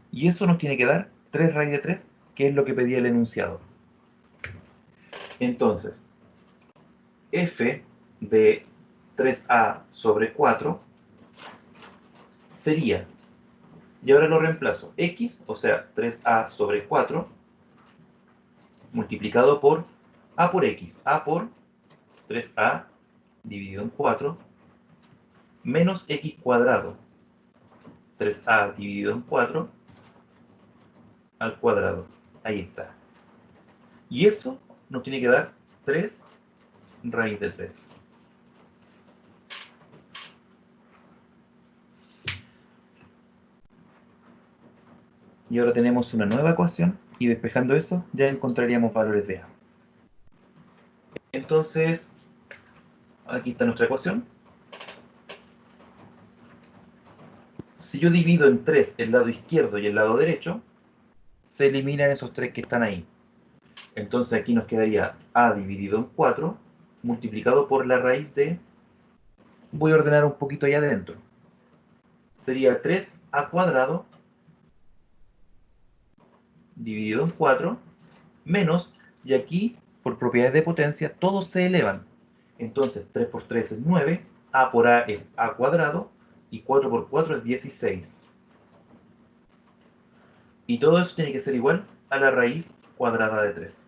y eso nos tiene que dar 3 raíz de 3, que es lo que pedía el enunciado. Entonces, f de 3a sobre 4 sería, y ahora lo reemplazo, x, o sea, 3a sobre 4, multiplicado por a por x, a por 3a dividido en 4, menos x cuadrado, 3a dividido en 4, al cuadrado. Ahí está. Y eso nos tiene que dar 3 raíz de 3. Y ahora tenemos una nueva ecuación, y despejando eso ya encontraríamos valores de a. Entonces, aquí está nuestra ecuación. Si yo divido en 3 el lado izquierdo y el lado derecho, se eliminan esos 3 que están ahí. Entonces aquí nos quedaría a dividido en 4, multiplicado por la raíz de... Voy a ordenar un poquito ahí adentro. Sería 3a cuadrado dividido en 4, menos, y aquí, por propiedades de potencia, todos se elevan. Entonces, 3 por 3 es 9, a por a es a cuadrado, y 4 por 4 es 16. Y todo eso tiene que ser igual a la raíz cuadrada de 3.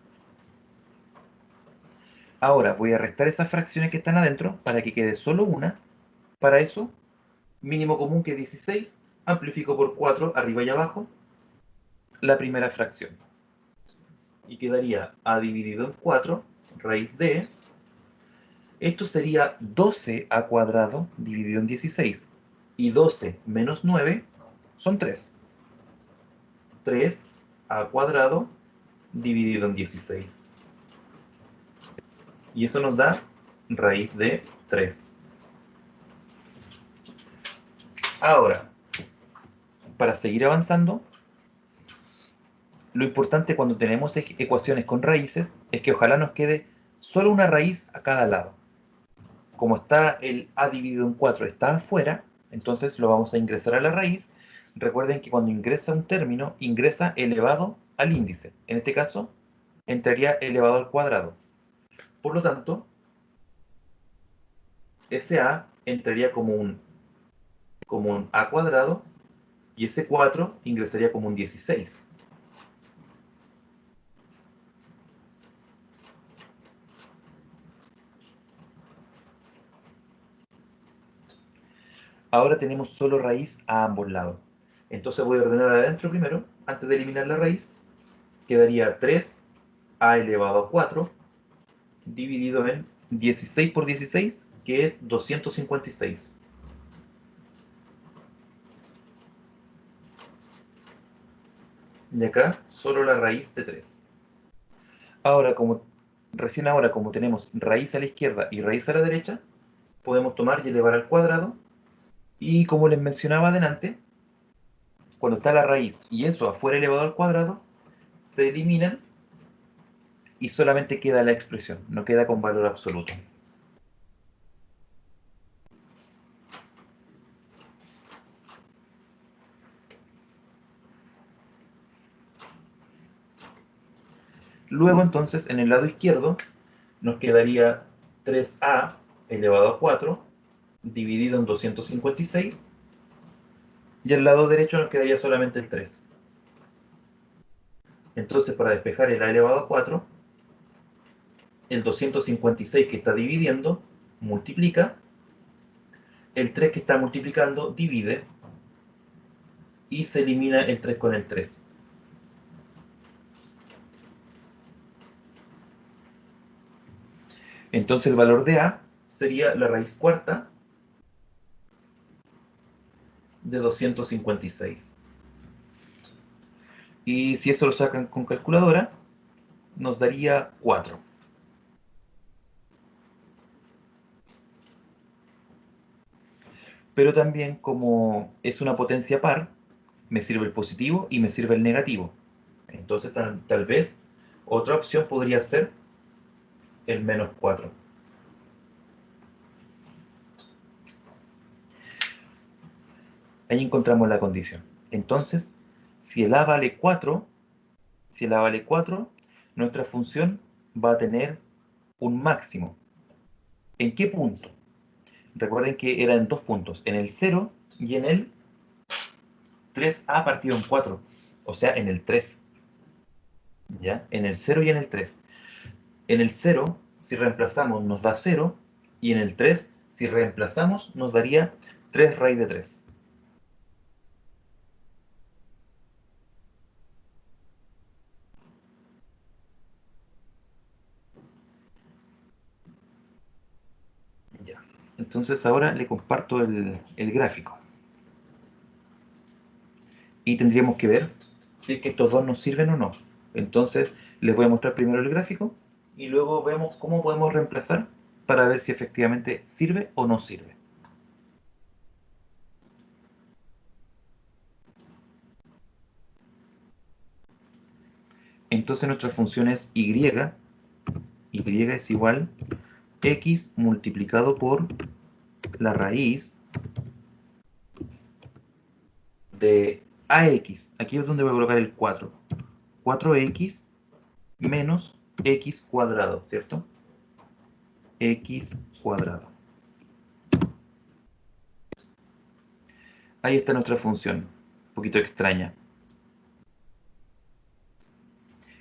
Ahora voy a restar esas fracciones que están adentro para que quede solo una. Para eso, mínimo común que es 16, amplifico por 4 arriba y abajo la primera fracción. Y quedaría a dividido en 4, raíz de... Esto sería 12a cuadrado dividido en 16. Y 12 menos 9 son 3. 3a² dividido en 16. Y eso nos da raíz de 3. Ahora, para seguir avanzando, lo importante cuando tenemos ecuaciones con raíces es que ojalá nos quede solo una raíz a cada lado. Como está el a dividido en 4 está afuera, entonces lo vamos a ingresar a la raíz. Recuerden que cuando ingresa un término, ingresa elevado al índice. En este caso, entraría elevado al cuadrado. Por lo tanto, ese a entraría como un a² y ese 4 ingresaría como un 16. Ahora tenemos solo raíz a ambos lados. Entonces voy a ordenar adentro primero, antes de eliminar la raíz. Quedaría 3a elevado a 4 dividido en 16 por 16, que es 256. Y acá solo la raíz de 3. Ahora, recién ahora, como tenemos raíz a la izquierda y raíz a la derecha, podemos tomar y elevar al cuadrado. Y como les mencionaba adelante, cuando está la raíz y eso afuera elevado al cuadrado, se eliminan y solamente queda la expresión, no queda con valor absoluto. Luego entonces en el lado izquierdo nos quedaría 3a elevado a 4 dividido en 256 y al lado derecho nos quedaría solamente el 3. Entonces para despejar el a elevado a 4, el 256 que está dividiendo multiplica, el 3 que está multiplicando divide y se elimina el 3 con el 3. Entonces el valor de a sería la raíz cuarta de 256. Y si eso lo sacan con calculadora, nos daría 4. Pero también, como es una potencia par, me sirve el positivo y me sirve el negativo. Entonces tal vez otra opción podría ser el menos 4. Ahí encontramos la condición. Entonces, si el a vale 4, nuestra función va a tener un máximo. ¿En qué punto? Recuerden que era en dos puntos, en el 0 y en el 3a partido en 4, o sea, en el 3. ¿Ya? En el 0 y en el 3. En el 0, si reemplazamos, nos da 0, y en el 3, si reemplazamos, nos daría 3 raíz de 3. Ya. Entonces ahora le comparto el gráfico. Y tendríamos que ver si es que estos dos nos sirven o no. Entonces les voy a mostrar primero el gráfico y luego vemos cómo podemos reemplazar para ver si efectivamente sirve o no sirve. Entonces nuestra función es y es igual x multiplicado por la raíz de ax. Aquí es donde voy a colocar el 4. 4x menos x cuadrado, ¿cierto? X cuadrado. Ahí está nuestra función, un poquito extraña.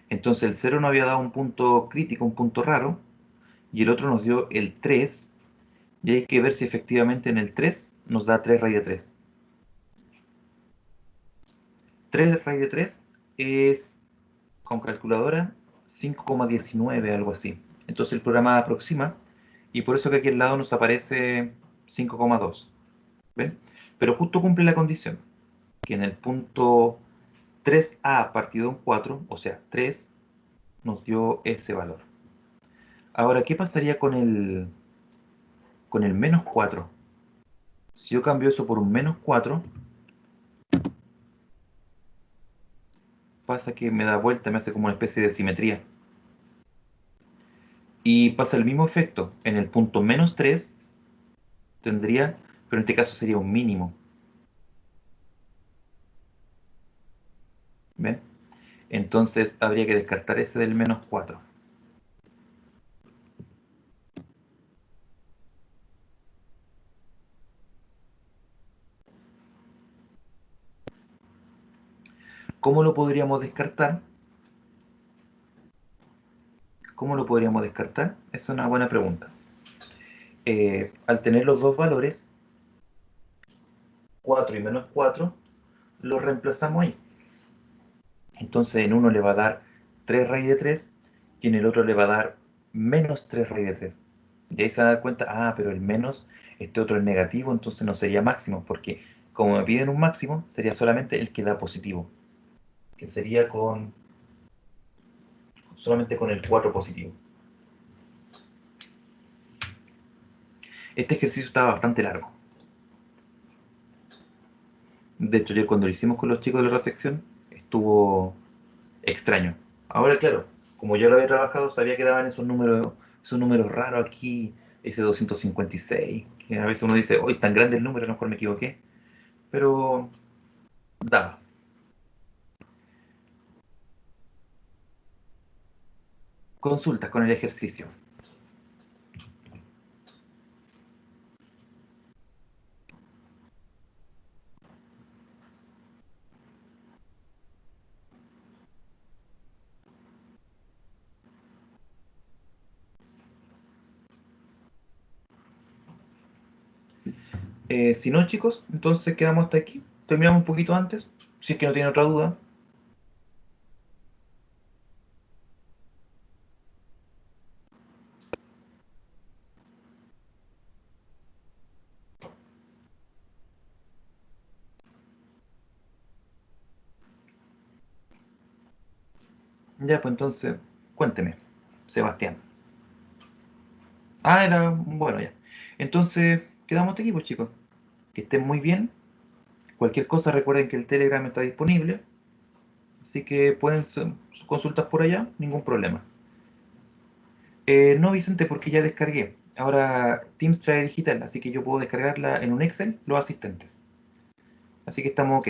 Entonces el 0 nos había dado un punto crítico, un punto raro, y el otro nos dio el 3, y hay que ver si efectivamente en el 3 nos da 3 raíz de 3. 3 raíz de 3 es, con calculadora, 5,19, algo así. Entonces el programa aproxima, y por eso que aquí al lado nos aparece 5,2. ¿Ven? pero justo cumple la condición, que en el punto 3a partido de un 4, o sea, 3, nos dio ese valor. Ahora, ¿qué pasaría con el menos 4? Si yo cambio eso por un menos 4, pasa que me da vuelta, me hace como una especie de simetría. Y pasa el mismo efecto. En el punto menos 3 tendría, pero en este caso sería un mínimo. ¿Ven? Entonces habría que descartar ese del menos 4. ¿Cómo lo podríamos descartar? ¿Cómo lo podríamos descartar? Es una buena pregunta. Al tener los dos valores, 4 y menos 4, los reemplazamos ahí. Entonces en uno le va a dar 3 raíz de 3 y en el otro le va a dar menos 3 raíz de 3. Y ahí se va a dar cuenta, pero el menos, este otro es negativo, entonces no sería máximo, porque como me piden un máximo, sería solamente el que da positivo, que sería solamente con el 4 positivo. Este ejercicio estaba bastante largo. De hecho, ayer cuando lo hicimos con los chicos de la otra sección, estuvo extraño. Ahora, claro, como yo lo había trabajado, sabía que daban esos números raros aquí, ese 256, que a veces uno dice, hoy tan grande el número, a lo mejor me equivoqué, pero daba. Consultas con el ejercicio. Si no, chicos, entonces quedamos hasta aquí. Terminamos un poquito antes, si es que no tiene otra duda. Ya, pues entonces, cuénteme, Sebastián. Era bueno ya. Entonces, quedamos hasta aquí, pues chicos. Que estén muy bien. Cualquier cosa, recuerden que el Telegram está disponible. Así que pueden hacer sus consultas por allá, ningún problema. No, Vicente, porque ya descargué. Ahora Teams trae digital, así que yo puedo descargarla en un Excel, los asistentes. Así que estamos ok.